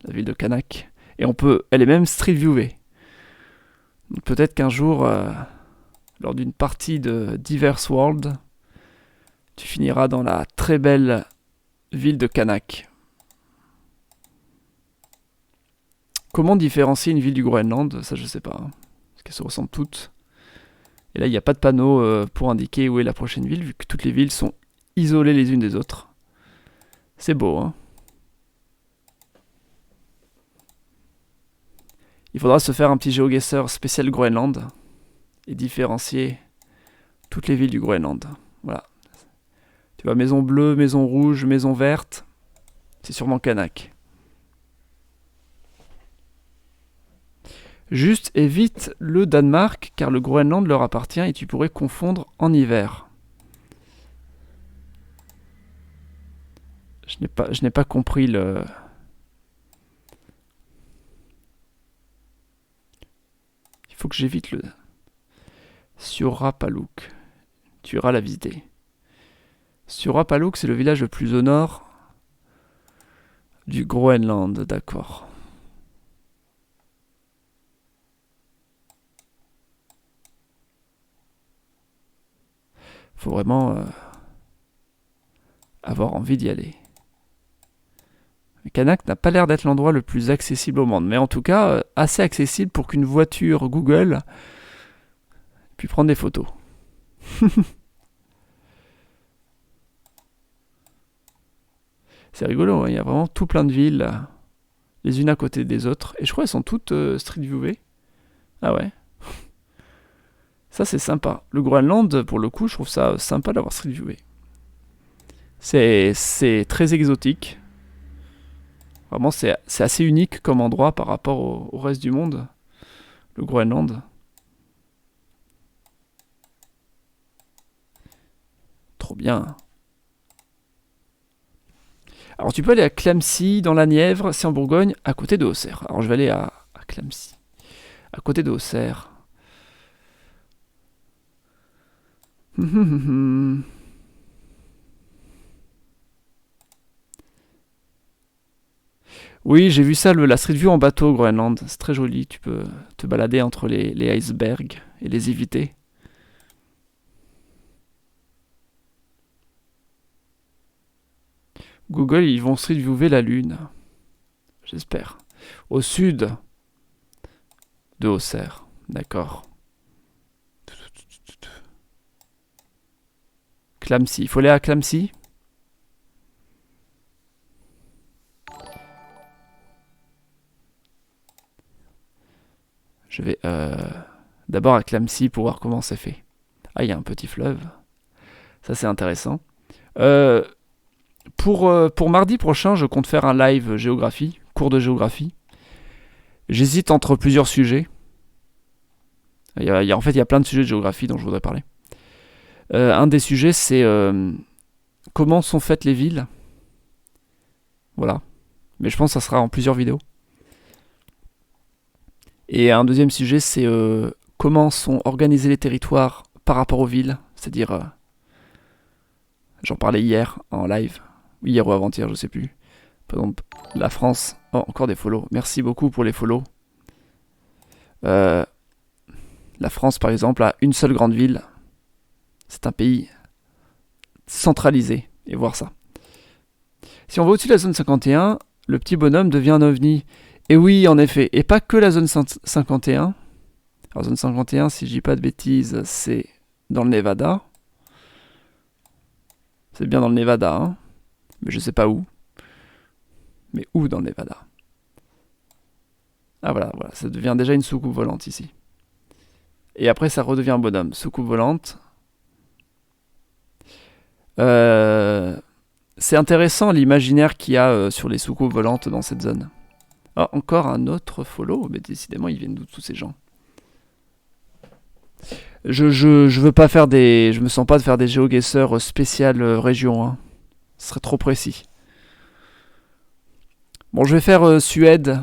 [SPEAKER 1] La ville de Kanak. Et elle est même street viewée. Donc peut-être qu'un jour, lors d'une partie de Diverse World, tu finiras dans la très belle ville de Kanak. Comment différencier une ville du Groenland? Ça, je sais pas. Parce qu'elles se ressemblent toutes. Et là, il n'y a pas de panneau pour indiquer où est la prochaine ville, vu que toutes les villes sont isolées les unes des autres. C'est beau, hein? Il faudra se faire un petit GeoGuessr spécial Groenland et différencier toutes les villes du Groenland. Voilà. Tu vois, maison bleue, maison rouge, maison verte. C'est sûrement Kanak. Juste évite le Danemark car le Groenland leur appartient et tu pourrais confondre en hiver. Je n'ai pas compris le. Il faut que j'évite le. Surapaluk. Tu iras la visiter. Surapaluk, c'est le village le plus au nord du Groenland, d'accord. Faut vraiment avoir envie d'y aller. Kanak n'a pas l'air d'être l'endroit le plus accessible au monde, mais en tout cas assez accessible pour qu'une voiture Google puisse prendre des photos. C'est rigolo, hein, il y a vraiment tout plein de villes, les unes à côté des autres, et je crois qu'elles sont toutes street viewées. Ah ouais. Ça c'est sympa. Le Groenland, pour le coup, je trouve ça sympa d'avoir street viewé. C'est très exotique. Vraiment, c'est assez unique comme endroit par rapport au reste du monde, le Groenland. Trop bien. Alors tu peux aller à Clamecy dans la Nièvre, c'est en Bourgogne, à côté de Auxerre. Alors je vais aller à Clamecy, à côté de Auxerre. Oui, j'ai vu ça, la Street View en bateau au Groenland. C'est très joli, tu peux te balader entre les icebergs et les éviter. Google, ils vont Street Viewer la Lune. j'espère. Au sud de Auxerre, d'accord. Clamecy, il faut aller à Clamecy. Je vais d'abord à Clamecy pour voir comment c'est fait. Ah, il y a un petit fleuve. Ça, c'est intéressant. Pour mardi prochain, je compte faire un live géographie, cours de géographie. J'hésite entre plusieurs sujets. En fait, il y a plein de sujets de géographie dont je voudrais parler. Un des sujets, c'est comment sont faites les villes. Voilà. Mais je pense que ça sera en plusieurs vidéos. Et un deuxième sujet, c'est comment sont organisés les territoires par rapport aux villes. C'est-à-dire, j'en parlais hier en live, hier ou avant-hier, je sais plus. Par exemple, la France. Oh, encore des follow. Merci beaucoup pour les follow. La France, par exemple, a une seule grande ville. C'est un pays centralisé. Et voir ça. Si on va au-dessus de la zone 51, le petit bonhomme devient un ovni. Et oui, en effet. Et pas que la zone 51. Alors, zone 51, si je dis pas de bêtises, c'est dans le Nevada. C'est bien dans le Nevada, hein. Mais je sais pas où. Mais où dans le Nevada? Ah voilà, ça devient déjà une soucoupe volante ici. Et après, ça redevient un bonhomme. Soucoupe volante. C'est intéressant l'imaginaire qu'il y a sur les soucoupes volantes dans cette zone. Ah, encore un autre follow. Mais décidément, ils viennent d'où tous ces gens? Je veux pas faire des... Je me sens pas de faire des GeoGuessr spéciales région, hein. Ce serait trop précis. Bon, je vais faire Suède.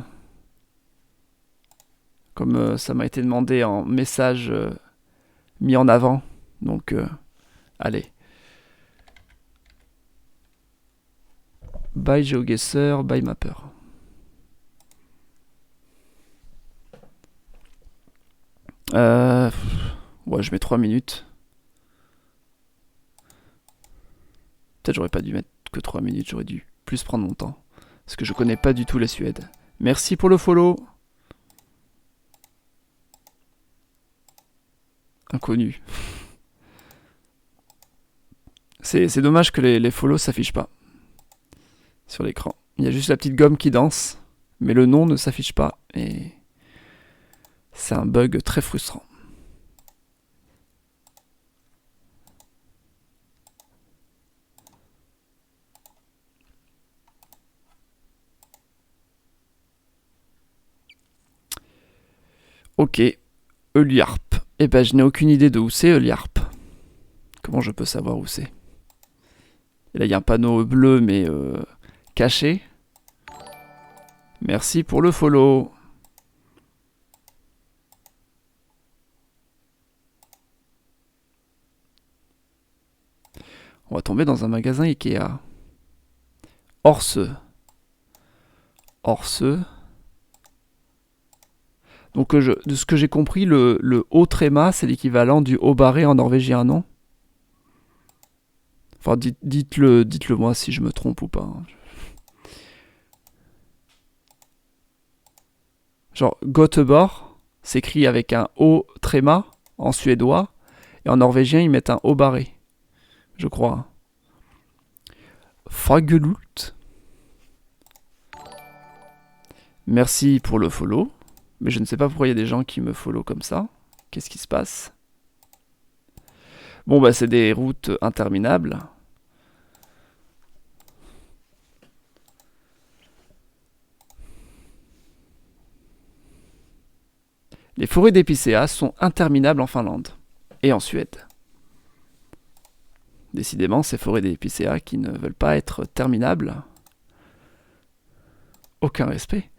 [SPEAKER 1] Comme ça m'a été demandé en message mis en avant. Donc, allez. By GeoGuessr, by Mapper. Ouais, je mets 3 minutes. Peut-être j'aurais pas dû mettre que 3 minutes, j'aurais dû plus prendre mon temps. Parce que je connais pas du tout la Suède. Merci pour le follow. Inconnu. C'est dommage que les follows s'affichent pas sur l'écran. Il y a juste la petite gomme qui danse, mais le nom ne s'affiche pas. Et c'est un bug très frustrant. Ok, Euliarp. Eh ben, je n'ai aucune idée de où c'est Euliarp. Comment je peux savoir où c'est? Et là, il y a un panneau bleu, mais caché. Merci pour le follow. On va tomber dans un magasin Ikea. Orseux. Orseux. Donc, de ce que j'ai compris, le haut tréma, c'est l'équivalent du haut barré en norvégien, non? Enfin, dites-le moi si je me trompe ou pas. Genre, Göteborg s'écrit avec un haut tréma en suédois, et en norvégien, ils mettent un haut barré. Je crois. Fagelult. Merci pour le follow. Mais je ne sais pas pourquoi il y a des gens qui me follow comme ça. Qu'est-ce qui se passe? Bon, bah, c'est des routes interminables. Les forêts d'épicéas sont interminables en Finlande et en Suède. Décidément, ces forêts d'épicéas qui ne veulent pas être terminables. Aucun respect.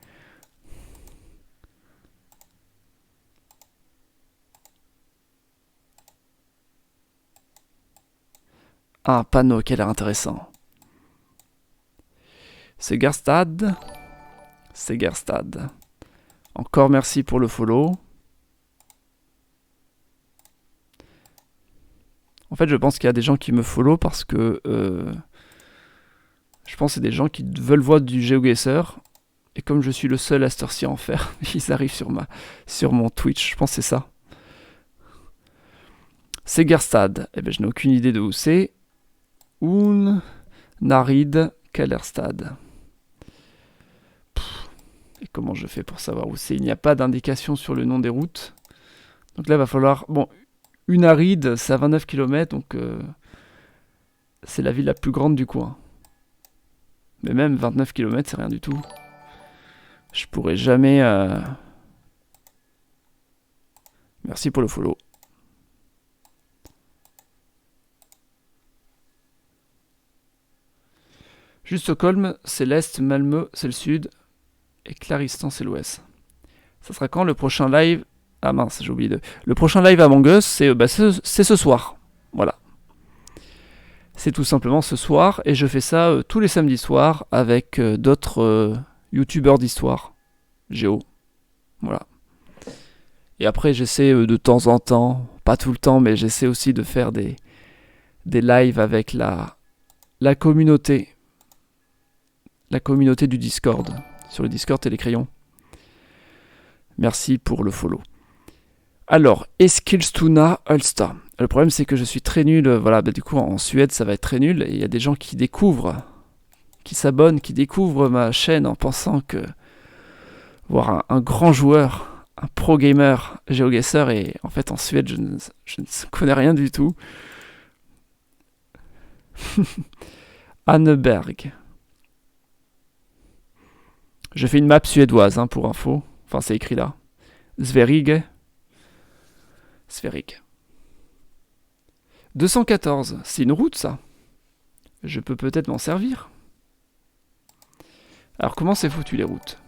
[SPEAKER 1] Un panneau qui a l'air intéressant. Segerstad. Segerstad. Encore merci pour le follow. En fait, je pense qu'il y a des gens qui me follow parce que je pense que c'est des gens qui veulent voir du GeoGuessr, Et comme je suis le seul à cette heure-ci à en faire, ils arrivent sur mon Twitch. Je pense que c'est ça. Segerstad. Eh ben, je n'ai aucune idée de où c'est. Narid Kellerstad. Et comment je fais pour savoir où c'est? Il n'y a pas d'indication sur le nom des routes. Donc là, il va falloir... Bon, Unarid, c'est à 29 km, donc c'est la ville la plus grande du coin. Mais même 29 km, c'est rien du tout. Je pourrais jamais... Merci pour le follow. Juste Stockholm, c'est l'est, Malmö, c'est le sud, et Claristan, c'est l'ouest. Ça sera quand le prochain live? Ah mince, j'ai oublié de... Le prochain live Among Us, c'est ce soir. Voilà. C'est tout simplement ce soir, et je fais ça tous les samedis soirs avec d'autres youtubeurs d'histoire. Géo. Voilà. Et après, j'essaie de temps en temps, pas tout le temps, mais j'essaie aussi de faire des lives avec la communauté. La communauté du Discord. Sur le Discord et les crayons. Merci pour le follow. Alors, Eskilstuna Ulsta. Le problème, c'est que je suis très nul. Voilà, du coup, en Suède, ça va être très nul. Et il y a des gens qui découvrent, qui s'abonnent, qui découvrent ma chaîne en pensant que voir un grand joueur, un pro gamer, GeoGuessr, et en fait, en Suède, je ne connais rien du tout. Anneberg. Je fais une map suédoise, hein, pour info. Enfin, c'est écrit là. Sverige. 214, c'est une route, ça. Je peux peut-être m'en servir. Alors, comment c'est foutu, les routes?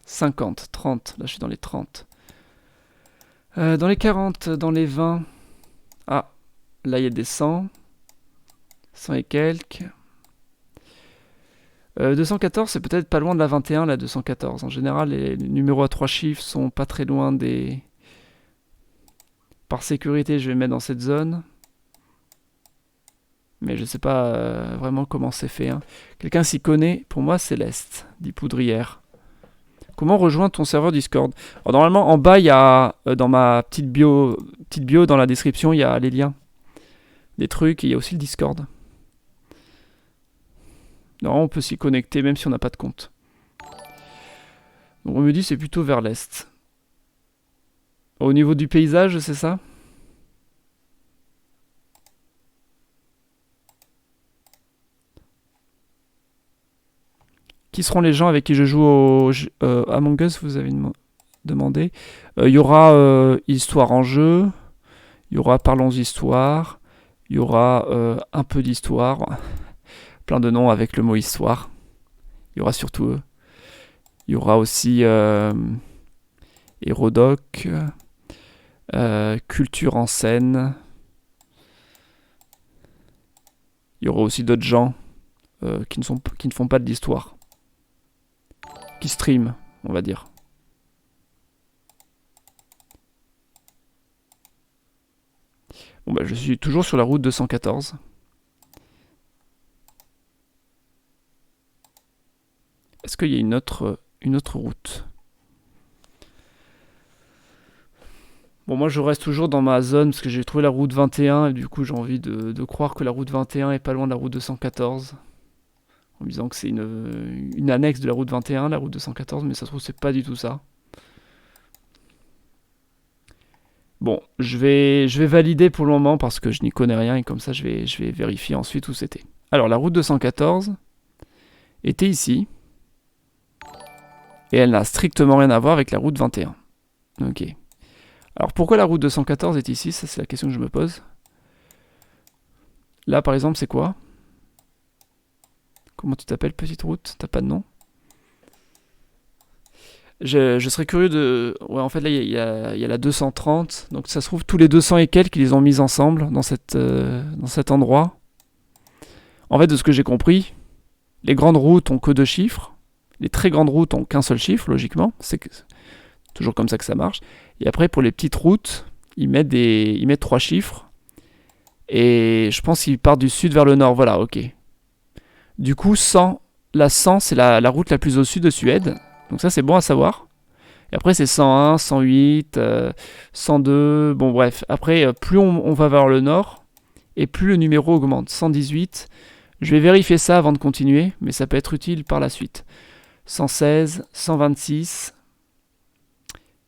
[SPEAKER 1] 50, 30, là, je suis dans les 30. Dans les 40, dans les 20. Ah, là, il y a des 100. 100 et quelques. 214, c'est peut-être pas loin de la 21, la 214. En général, les numéros à 3 chiffres sont pas très loin des... Par sécurité, je vais mettre dans cette zone. Mais je sais pas vraiment comment c'est fait. Hein. Quelqu'un s'y connaît? Pour moi, c'est l'Est, dit Poudrière. Comment rejoindre ton serveur Discord? Alors, normalement, en bas, il y a, dans ma petite bio, dans la description, il y a les liens. Des trucs, et il y a aussi le Discord. Non, on peut s'y connecter même si on n'a pas de compte. Donc on me dit c'est plutôt vers l'est. Au niveau du paysage, c'est ça? Qui seront les gens avec qui je joue au Among Us, vous avez demandé. Il y aura Histoire en jeu. Il y aura Parlons Histoire. Il y aura un peu d'histoire. Plein de noms avec le mot histoire. Il y aura surtout eux. Il y aura aussi Hérodoc, Culture en scène. Il y aura aussi d'autres gens qui ne font pas de l'histoire. Qui stream, on va dire. Bon bah je suis toujours sur la route 214. Est-ce qu'il y a une autre route? Bon, moi je reste toujours dans ma zone parce que j'ai trouvé la route 21 et du coup j'ai envie de croire que la route 21 est pas loin de la route 214. En me disant que c'est une annexe de la route 21, la route 214, mais ça se trouve c'est pas du tout ça. Bon, je vais valider pour le moment parce que je n'y connais rien et comme ça je vais vérifier ensuite où c'était. Alors la route 214 était ici. Et elle n'a strictement rien à voir avec la route 21. Ok. Alors pourquoi la route 214 est ici? Ça c'est la question que je me pose. Là par exemple c'est quoi? Comment tu t'appelles, petite route? T'as pas de nom? Je serais curieux de... Ouais, en fait là il y a la 230. Donc ça se trouve tous les 200 et quelques ils les ont mis ensemble dans cet endroit. En fait de ce que j'ai compris, les grandes routes ont que 2 chiffres. Les très grandes routes ont qu'un seul chiffre, logiquement. C'est toujours comme ça que ça marche. Et après, pour les petites routes, ils mettent 3 chiffres. Et je pense qu'ils partent du sud vers le nord. Voilà, ok. Du coup, la 100, c'est la route la plus au sud de Suède. Donc ça c'est bon à savoir. Et après c'est 101, 108, 102, bon bref. Après plus on va vers le nord, et plus le numéro augmente. 118, je vais vérifier ça avant de continuer, mais ça peut être utile par la suite. 116, 126.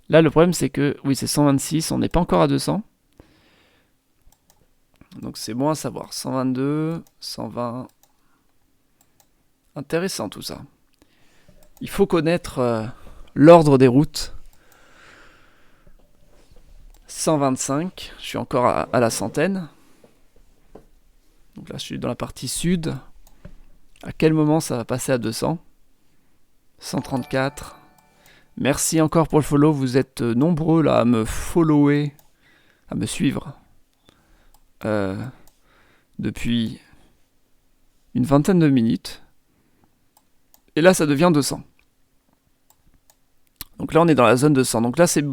[SPEAKER 1] Là le problème c'est que, oui c'est 126, on n'est pas encore à 200. Donc c'est bon à savoir. 122, 120. Intéressant tout ça. Il faut connaître l'ordre des routes. 125, je suis encore à la centaine. Donc là je suis dans la partie sud. À quel moment ça va passer à 200? 134. Merci encore pour le follow, vous êtes nombreux là à me follower, à me suivre. Depuis une vingtaine de minutes. Et là, ça devient 200. Donc là, on est dans la zone 200. Donc là, c'est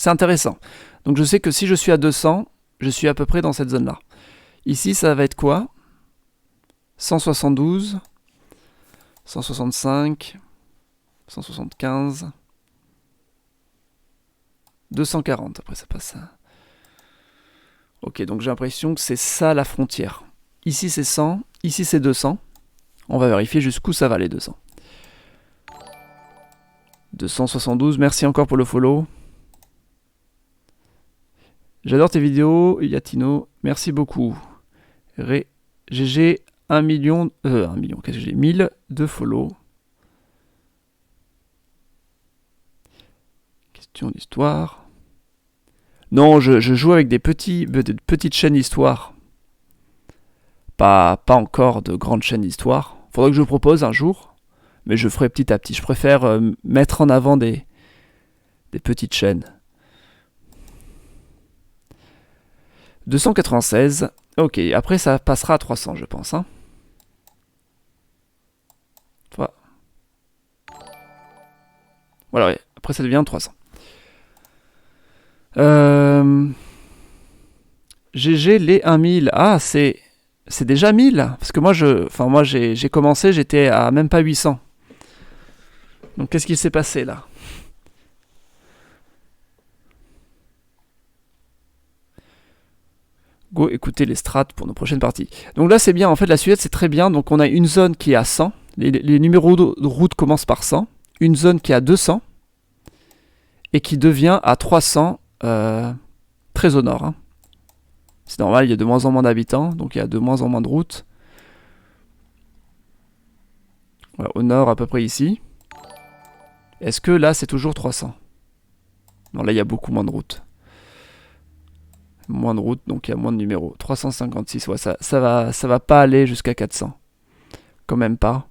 [SPEAKER 1] intéressant. Donc je sais que si je suis à 200, je suis à peu près dans cette zone-là. Ici, ça va être quoi? 172, 165, 175, 240. Après, ça passe à... Ok, donc j'ai l'impression que c'est ça la frontière. Ici, c'est 100. Ici, c'est 200. On va vérifier jusqu'où ça va les 200. 272, merci encore pour le follow. J'adore tes vidéos, Yatino, merci beaucoup. GG 1 million, qu'est-ce que j'ai 1000 de follow. Question d'histoire. Non, je joue avec des petites chaînes d'histoire. Pas encore de grandes chaînes d'histoire. Faudrait que je propose un jour, mais je ferai petit à petit. Je préfère mettre en avant des petites chaînes. 296. Ok, après ça passera à 300, je pense. Hein. Voilà, ouais. Après ça devient 300. GG les 1000. Ah, c'est déjà 1000. Parce que moi, j'ai commencé, j'étais à même pas 800. Donc qu'est-ce qui s'est passé là? Go écouter les strats pour nos prochaines parties. Donc là c'est bien, en fait la Suède c'est très bien. Donc on a une zone qui est à 100. Les numéros de route commencent par 100. Une zone qui est à 200. Et qui devient à 300 très au nord. Hein. C'est normal, il y a de moins en moins d'habitants. Donc il y a de moins en moins de routes. Voilà, au nord à peu près ici. Est-ce que là c'est toujours 300? Non, là il y a beaucoup moins de routes. Moins de routes, donc il y a moins de numéros. 356, ouais, ça va pas aller jusqu'à 400. Quand même pas.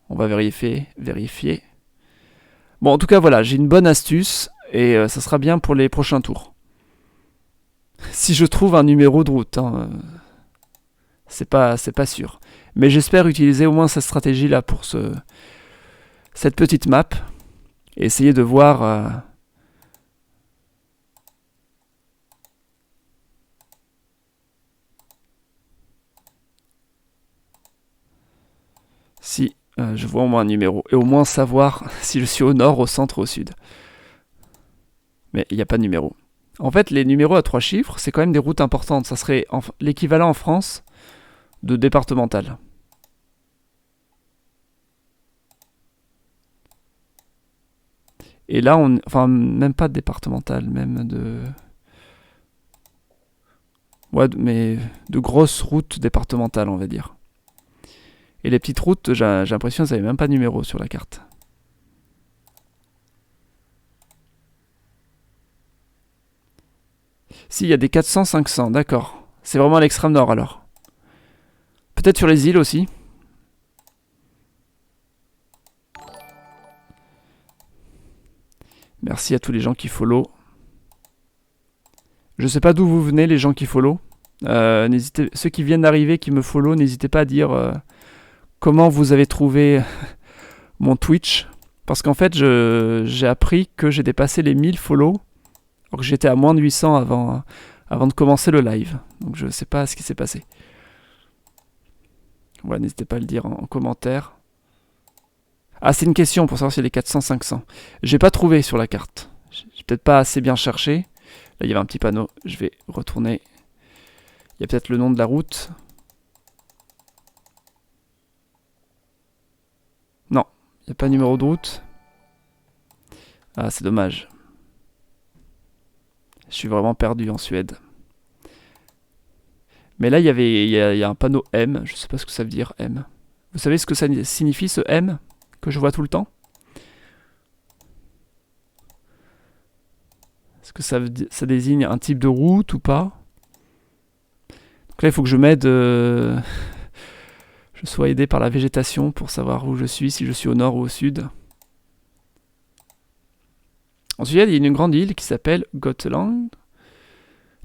[SPEAKER 1] On va vérifier. Bon, en tout cas, voilà, j'ai une bonne astuce et ça sera bien pour les prochains tours. Si je trouve un numéro de route, hein, c'est pas sûr. Mais j'espère utiliser au moins cette stratégie là pour cette petite map et essayer de voir. Si je vois au moins un numéro. Et au moins savoir si je suis au nord, au centre, au sud. Mais il n'y a pas de numéro. En fait, les numéros à 3 chiffres, c'est quand même des routes importantes. Ça serait l'équivalent en France de départemental. Et là, enfin, même pas de départemental, même de... Ouais, mais de grosses routes départementales, on va dire. Et les petites routes, j'ai l'impression qu'elles n'avaient même pas de numéro sur la carte. Si, il y a des 400, 500, d'accord. C'est vraiment à l'extrême nord alors. Peut-être sur les îles aussi. Merci à tous les gens qui follow. Je sais pas d'où vous venez, les gens qui follow. Ceux qui viennent d'arriver, qui me follow, n'hésitez pas à dire comment vous avez trouvé mon Twitch. Parce qu'en fait, j'ai appris que j'ai dépassé les 1000 follow. Alors que j'étais à moins de 800 avant de commencer le live. Donc je sais pas ce qui s'est passé. Ouais, n'hésitez pas à le dire en commentaire. Ah, c'est une question pour savoir s'il y a des 400-500. J'ai pas trouvé sur la carte. J'ai peut-être pas assez bien cherché. Là, il y avait un petit panneau. Je vais retourner. Il y a peut-être le nom de la route. Non, il n'y a pas de numéro de route. Ah, c'est dommage. Je suis vraiment perdu en Suède. Mais là, il y a un panneau M. Je sais pas ce que ça veut dire, M. Vous savez ce que ça signifie, ce M, que je vois tout le temps? Est-ce que ça désigne un type de route ou pas? Donc là, il faut que je m'aide... je sois aidé par la végétation pour savoir où je suis, si je suis au nord ou au sud. En Suède, il y a une grande île qui s'appelle Gotland.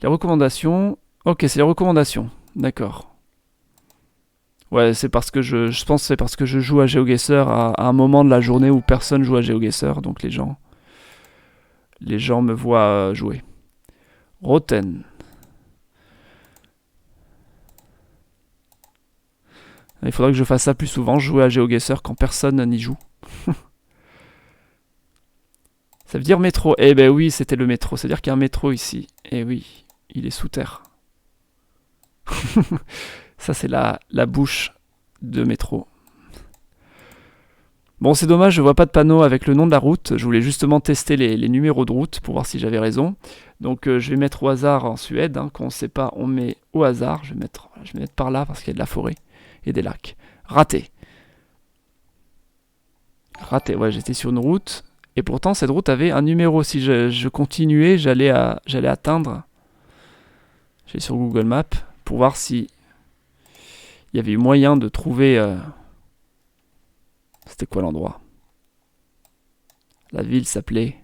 [SPEAKER 1] Les recommandations... Ok, c'est les recommandations. D'accord. Ouais, c'est parce que je pense que c'est parce que je joue à GeoGuessr à un moment de la journée où personne joue à GeoGuessr, donc les gens me voient jouer. Roten. Il faudrait que je fasse ça plus souvent, jouer à GeoGuessr quand personne n'y joue. Ça veut dire métro. Eh ben oui, c'était le métro. C'est-à-dire qu'il y a un métro ici. Eh oui, il est sous terre. Ça, c'est la bouche de métro. Bon, c'est dommage, je vois pas de panneau avec le nom de la route. Je voulais justement tester les numéros de route pour voir si j'avais raison. Donc, je vais mettre au hasard en Suède. Quand on ne sait pas, on met au hasard. Je vais mettre par là parce qu'il y a de la forêt et des lacs. Raté. Raté, ouais, j'étais sur une route. Et pourtant, cette route avait un numéro. Si je continuais, j'allais atteindre. J'allais sur Google Maps pour voir si il y avait eu moyen de trouver... C'était quoi l'endroit? La ville s'appelait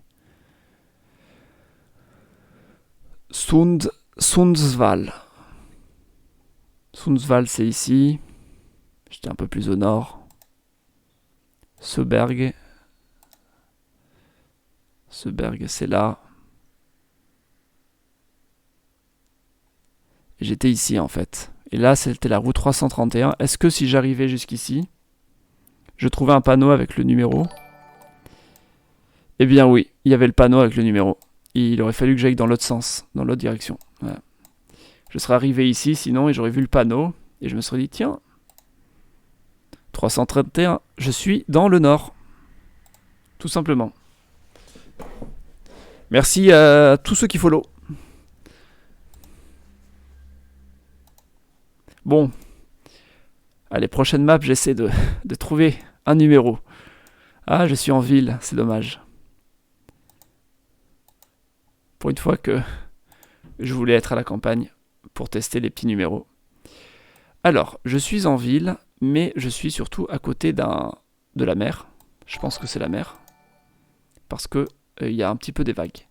[SPEAKER 1] Sundsvall. Sundsvall, c'est ici. J'étais un peu plus au nord. Søberg, c'est là. Et j'étais ici en fait. Et là, c'était la route 331. Est-ce que si j'arrivais jusqu'ici, je trouvais un panneau avec le numéro? Eh bien oui, il y avait le panneau avec le numéro. Il aurait fallu que j'aille dans l'autre sens, dans l'autre direction. Voilà. Je serais arrivé ici sinon et j'aurais vu le panneau. Et je me serais dit, tiens, 331, je suis dans le nord. Tout simplement. Merci à tous ceux qui follow. Bon. Allez, prochaine map, j'essaie de trouver un numéro. Ah, je suis en ville, c'est dommage. Pour une fois que je voulais être à la campagne pour tester les petits numéros. Alors, je suis en ville, mais je suis surtout à côté de la mer. Je pense que c'est la mer. Parce que il y a un petit peu des vagues.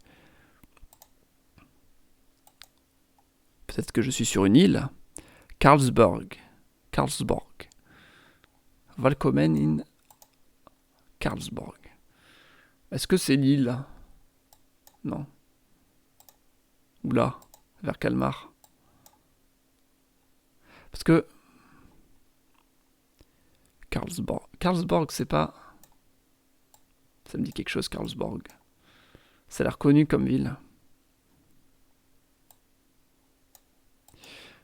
[SPEAKER 1] Peut-être que je suis sur une île. Carlsberg. Välkommen in Carlsberg. Est-ce que c'est l'île? Non. Oula, vers Kalmar. Parce que Carlsberg, c'est pas... Ça me dit quelque chose, Carlsberg. Ça a l'air connu comme ville.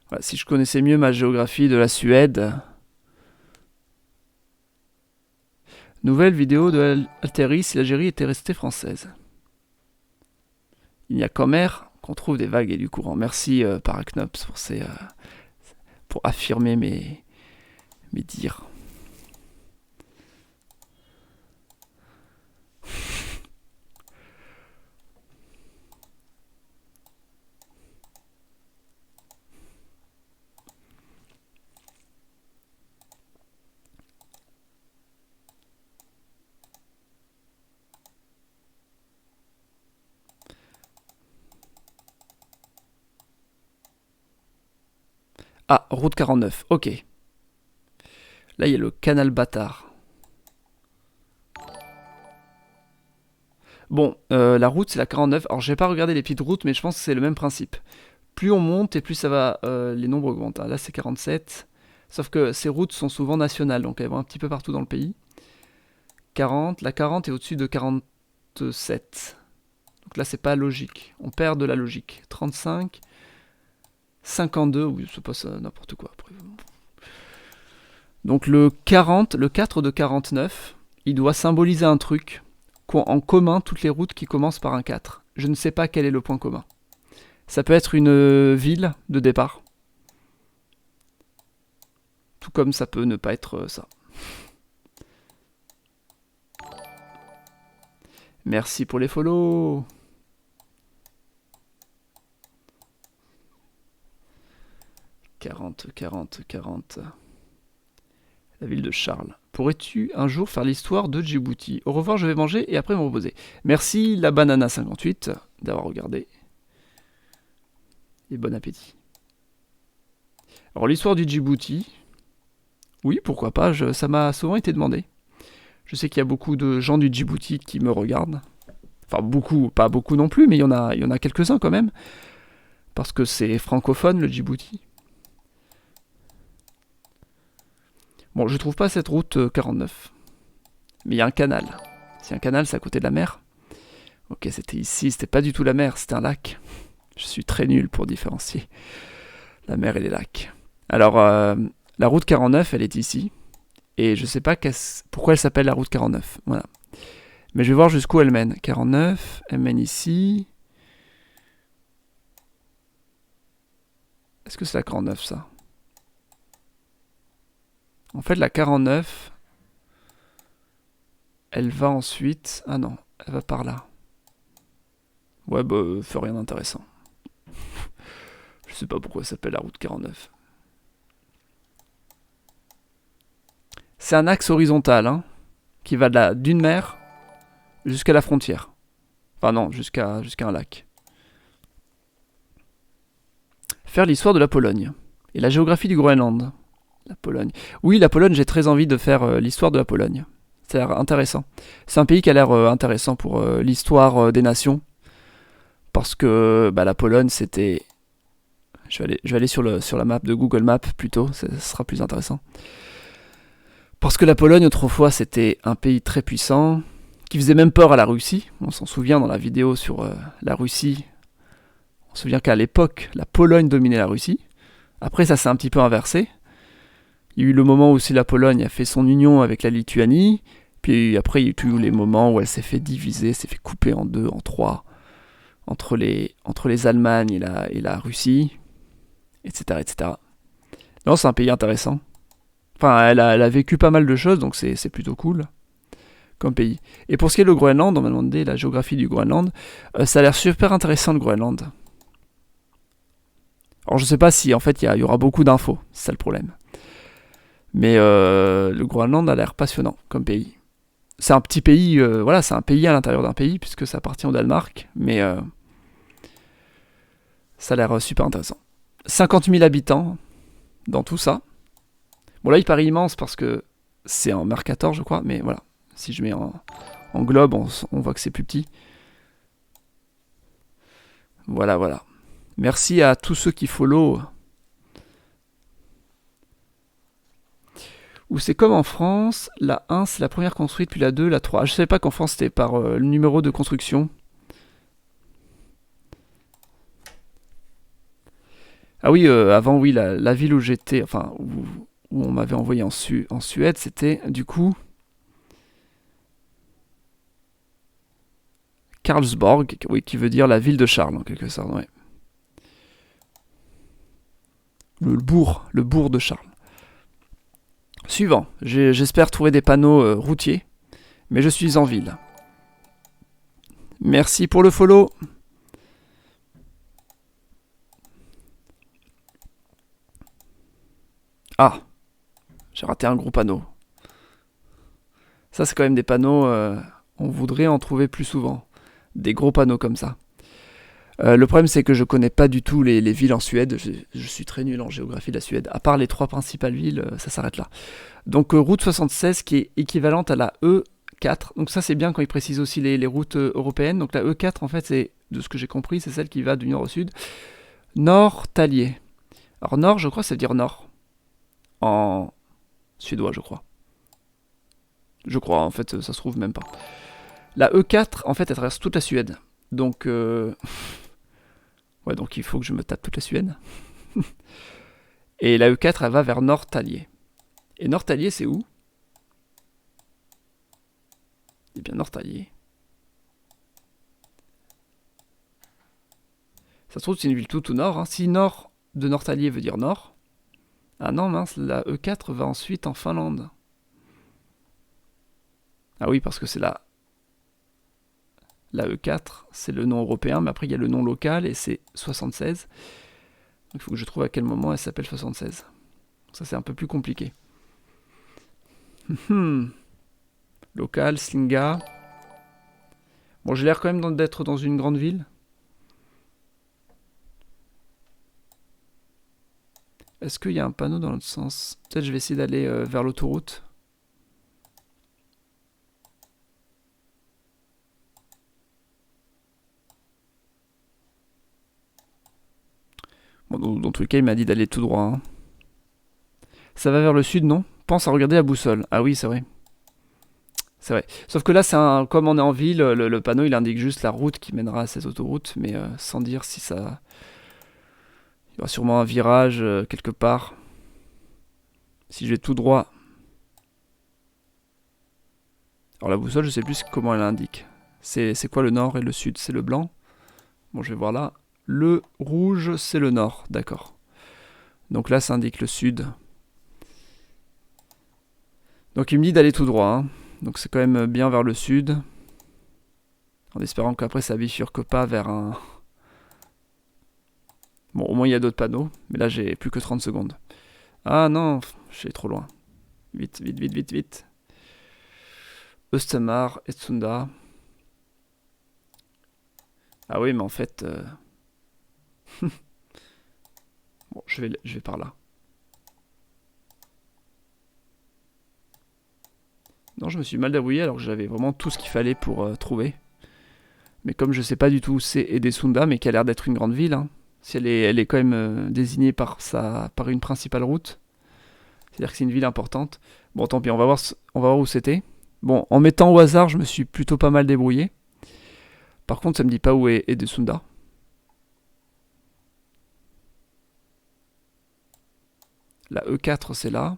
[SPEAKER 1] Voilà, si je connaissais mieux ma géographie de la Suède... Nouvelle vidéo de Alteri si l'Algérie était restée française. Il n'y a qu'en mer qu'on trouve des vagues et du courant. Merci Paracnops pour affirmer mes dires. Ah, route 49, ok. Là, il y a le canal Bâtard. Bon, la route, c'est la 49. Alors, j'ai pas regardé les petites routes, mais je pense que c'est le même principe. Plus on monte et plus ça va, les nombres augmentent. Là, c'est 47. Sauf que ces routes sont souvent nationales, donc elles vont un petit peu partout dans le pays. 40. La 40 est au-dessus de 47. Donc là, c'est pas logique. On perd de la logique. 35. 52. Oui, c'est pas ça, n'importe quoi. Après. Donc le 40, le 4 de 49, il doit symboliser un truc qu'ont en commun toutes les routes qui commencent par un 4. Je ne sais pas quel est le point commun. Ça peut être une ville de départ. Tout comme ça peut ne pas être ça. Merci pour les follow. « 40. La ville de Charles. Pourrais-tu un jour faire l'histoire de Djibouti? Au revoir, je vais manger et après me reposer. Merci la banana 58 d'avoir regardé. Et bon appétit. Alors l'histoire du Djibouti, oui, pourquoi pas, ça m'a souvent été demandé. Je sais qu'il y a beaucoup de gens du Djibouti qui me regardent. Enfin beaucoup, pas beaucoup non plus, mais il y en a quelques-uns quand même. Parce que c'est francophone le Djibouti. Bon, je trouve pas cette route 49. Mais il y a un canal. Si un canal, c'est à côté de la mer. Ok, c'était ici, c'était pas du tout la mer, c'était un lac. Je suis très nul pour différencier la mer et les lacs. Alors, la route 49, elle est ici. Et je sais pas pourquoi elle s'appelle la route 49. Voilà. Mais je vais voir jusqu'où elle mène. 49, elle mène ici. Est-ce que c'est la 49, ça? En fait, la 49, elle va ensuite... Ah non, elle va par là. Ouais, bah, fait rien d'intéressant. Je sais pas pourquoi ça s'appelle la route 49. C'est un axe horizontal, hein, qui va d'une mer jusqu'à la frontière. Enfin non, jusqu'à un lac. Faire l'histoire de la Pologne. Et la géographie du Groenland. La Pologne. Oui, la Pologne, j'ai très envie de faire l'histoire de la Pologne. Ça a l'air intéressant. C'est un pays qui a l'air intéressant pour l'histoire des nations. Parce que la Pologne, c'était... Je vais aller sur la map de Google Maps plutôt, ça sera plus intéressant. Parce que la Pologne, autrefois, c'était un pays très puissant, qui faisait même peur à la Russie. On s'en souvient dans la vidéo sur la Russie. On se souvient qu'à l'époque, la Pologne dominait la Russie. Après, ça s'est un petit peu inversé. Il y a eu le moment où aussi la Pologne a fait son union avec la Lituanie. Puis après, il y a eu les moments où elle s'est fait diviser, s'est fait couper en deux, en trois, entre les Allemagnes et la Russie, etc., etc. Non, c'est un pays intéressant. Enfin, elle a vécu pas mal de choses, donc c'est plutôt cool comme pays. Et pour ce qui est du Groenland, on m'a demandé la géographie du Groenland. Ça a l'air super intéressant le Groenland. Alors je sais pas si en fait il y aura beaucoup d'infos, c'est ça le problème. Mais le Groenland a l'air passionnant comme pays. C'est un petit pays, voilà, c'est un pays à l'intérieur d'un pays, puisque ça appartient au Danemark, mais ça a l'air super intéressant. 50 000 habitants dans tout ça. Bon là il paraît immense parce que c'est en Mercator je crois, mais voilà. Si je mets en globe, on voit que c'est plus petit. Voilà, voilà. Merci à tous ceux qui follow. Ou c'est comme en France, la 1 c'est la première construite, puis la 2, la 3. Je savais pas qu'en France c'était par le numéro de construction. Ah oui, avant oui, la ville où j'étais, enfin où on m'avait envoyé en Suède, c'était du coup Karlsborg, oui, qui veut dire la ville de Charles en quelque sorte, ouais. Le bourg de Charles. Suivant, j'espère trouver des panneaux routiers, mais je suis en ville. Merci pour le follow. Ah, j'ai raté un gros panneau. Ça c'est quand même des panneaux, on voudrait en trouver plus souvent. Des gros panneaux comme ça. Le problème c'est que je connais pas du tout les villes en Suède, je suis très nul en géographie de la Suède, à part les 3 principales villes, ça s'arrête là. Donc route 76 qui est équivalente à la E4, donc ça c'est bien quand ils précisent aussi les routes européennes, donc la E4 en fait c'est, de ce que j'ai compris, c'est celle qui va du nord au sud. Nord-Talier. Alors nord je crois ça veut dire nord, en suédois je crois. Je crois, en fait, ça se trouve même pas. La E4, en fait, elle traverse toute la Suède. Donc, ouais, donc il faut que je me tape toute la Suède. Et la E4, elle va vers Norrtälje. Et Norrtälje, c'est où? Eh bien, Norrtälje. Ça se trouve, c'est une ville tout au nord. Hein. Si nord de Norrtälje veut dire nord. Ah non, mince, la E4 va ensuite en Finlande. Ah oui, parce que c'est la E4, c'est le nom européen, mais après il y a le nom local et c'est 76. Donc il faut que je trouve à quel moment elle s'appelle 76. Ça c'est un peu plus compliqué. Local, Slinga. Bon, j'ai l'air quand même d'être dans une grande ville. Est-ce qu'il y a un panneau dans l'autre sens? Peut-être je vais essayer d'aller vers l'autoroute. Bon, dans tous les cas, il m'a dit d'aller tout droit. Hein. Ça va vers le sud, non? Pense à regarder la boussole. Ah oui, c'est vrai. C'est vrai. Sauf que là, comme on est en ville, le panneau, il indique juste la route qui mènera à cette autoroute, mais sans dire si ça... Il y aura sûrement un virage quelque part. Si je vais tout droit... Alors la boussole, je sais plus comment elle indique. C'est quoi le nord et le sud? C'est le blanc? Bon, je vais voir là. Le rouge, c'est le nord, d'accord. Donc là, ça indique le sud. Donc il me dit d'aller tout droit. Hein. Donc c'est quand même bien vers le sud. En espérant qu'après ça bifurque pas vers un... Bon, au moins il y a d'autres panneaux. Mais là, j'ai plus que 30 secondes. Ah non, je suis trop loin. Vite, vite, vite, vite, vite. Östemar, Etsunda. Ah oui, mais en fait... bon, je vais par là. Non, je me suis mal débrouillé alors que j'avais vraiment tout ce qu'il fallait pour trouver. Mais comme je sais pas du tout où c'est Edesunda, mais qui a l'air d'être une grande ville, hein, si elle est quand même désignée par une principale route, c'est-à-dire que c'est une ville importante. Bon, tant pis, on va voir où c'était. Bon, en mettant au hasard, je me suis plutôt pas mal débrouillé. Par contre, ça me dit pas où est Edesunda. La E4, c'est là.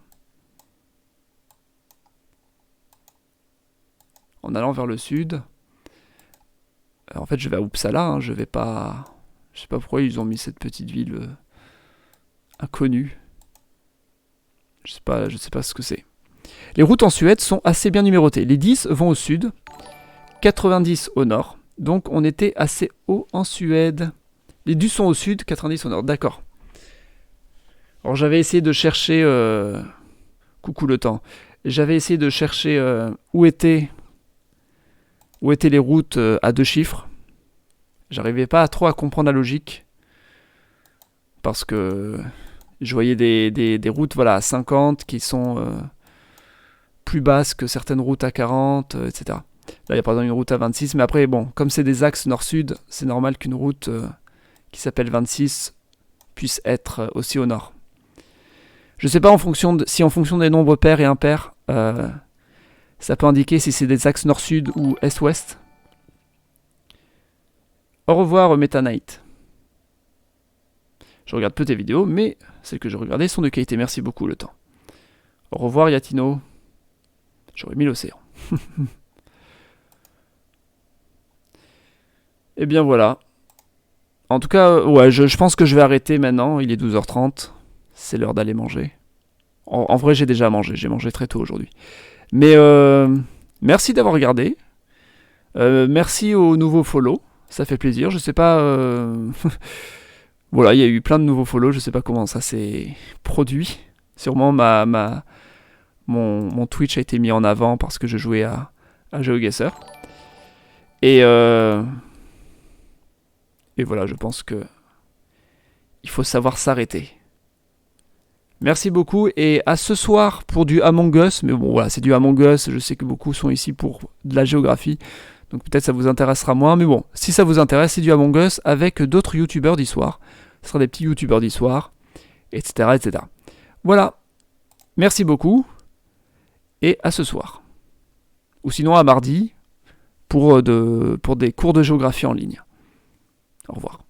[SPEAKER 1] En allant vers le sud. En fait, je vais à Uppsala, hein, je vais pas... Je sais pas pourquoi ils ont mis cette petite ville inconnue. Je sais pas ce que c'est. Les routes en Suède sont assez bien numérotées. Les 10 vont au sud, 90 au nord. Donc on était assez haut en Suède. Les 10 sont au sud, 90 au nord. D'accord. Alors j'avais essayé de chercher... Coucou le temps. J'avais essayé de chercher où étaient les routes à 2 chiffres. J'arrivais pas trop à comprendre la logique. Parce que je voyais des routes voilà, à 50 qui sont plus basses que certaines routes à 40, etc. Là, il y a par exemple une route à 26. Mais après, bon, comme c'est des axes nord-sud, c'est normal qu'une route qui s'appelle 26 puisse être aussi au nord. Je sais pas si en fonction des nombres pairs et impairs, ça peut indiquer si c'est des axes nord-sud ou est-ouest. Au revoir Meta Knight. Je regarde peu tes vidéos, mais celles que je regardais sont de qualité. Merci beaucoup le temps. Au revoir Yatino. J'aurais mis l'océan. Et bien voilà. En tout cas, ouais, je pense que je vais arrêter maintenant. Il est 12h30. C'est l'heure d'aller manger. En vrai, j'ai déjà mangé. J'ai mangé très tôt aujourd'hui. Mais merci d'avoir regardé. Merci aux nouveaux follow. Ça fait plaisir. Je sais pas... voilà, il y a eu plein de nouveaux follow. Je sais pas comment ça s'est produit. Sûrement mon Twitch a été mis en avant parce que je jouais à GeoGuessr. Et voilà, je pense que il faut savoir s'arrêter. Merci beaucoup et à ce soir pour du Among Us. Mais bon, voilà, c'est du Among Us. Je sais que beaucoup sont ici pour de la géographie. Donc peut-être ça vous intéressera moins. Mais bon, si ça vous intéresse, c'est du Among Us avec d'autres youtubeurs d'histoire. Ce sera des petits youtubeurs d'histoire, etc., etc. Voilà. Merci beaucoup et à ce soir. Ou sinon à mardi pour des cours de géographie en ligne. Au revoir.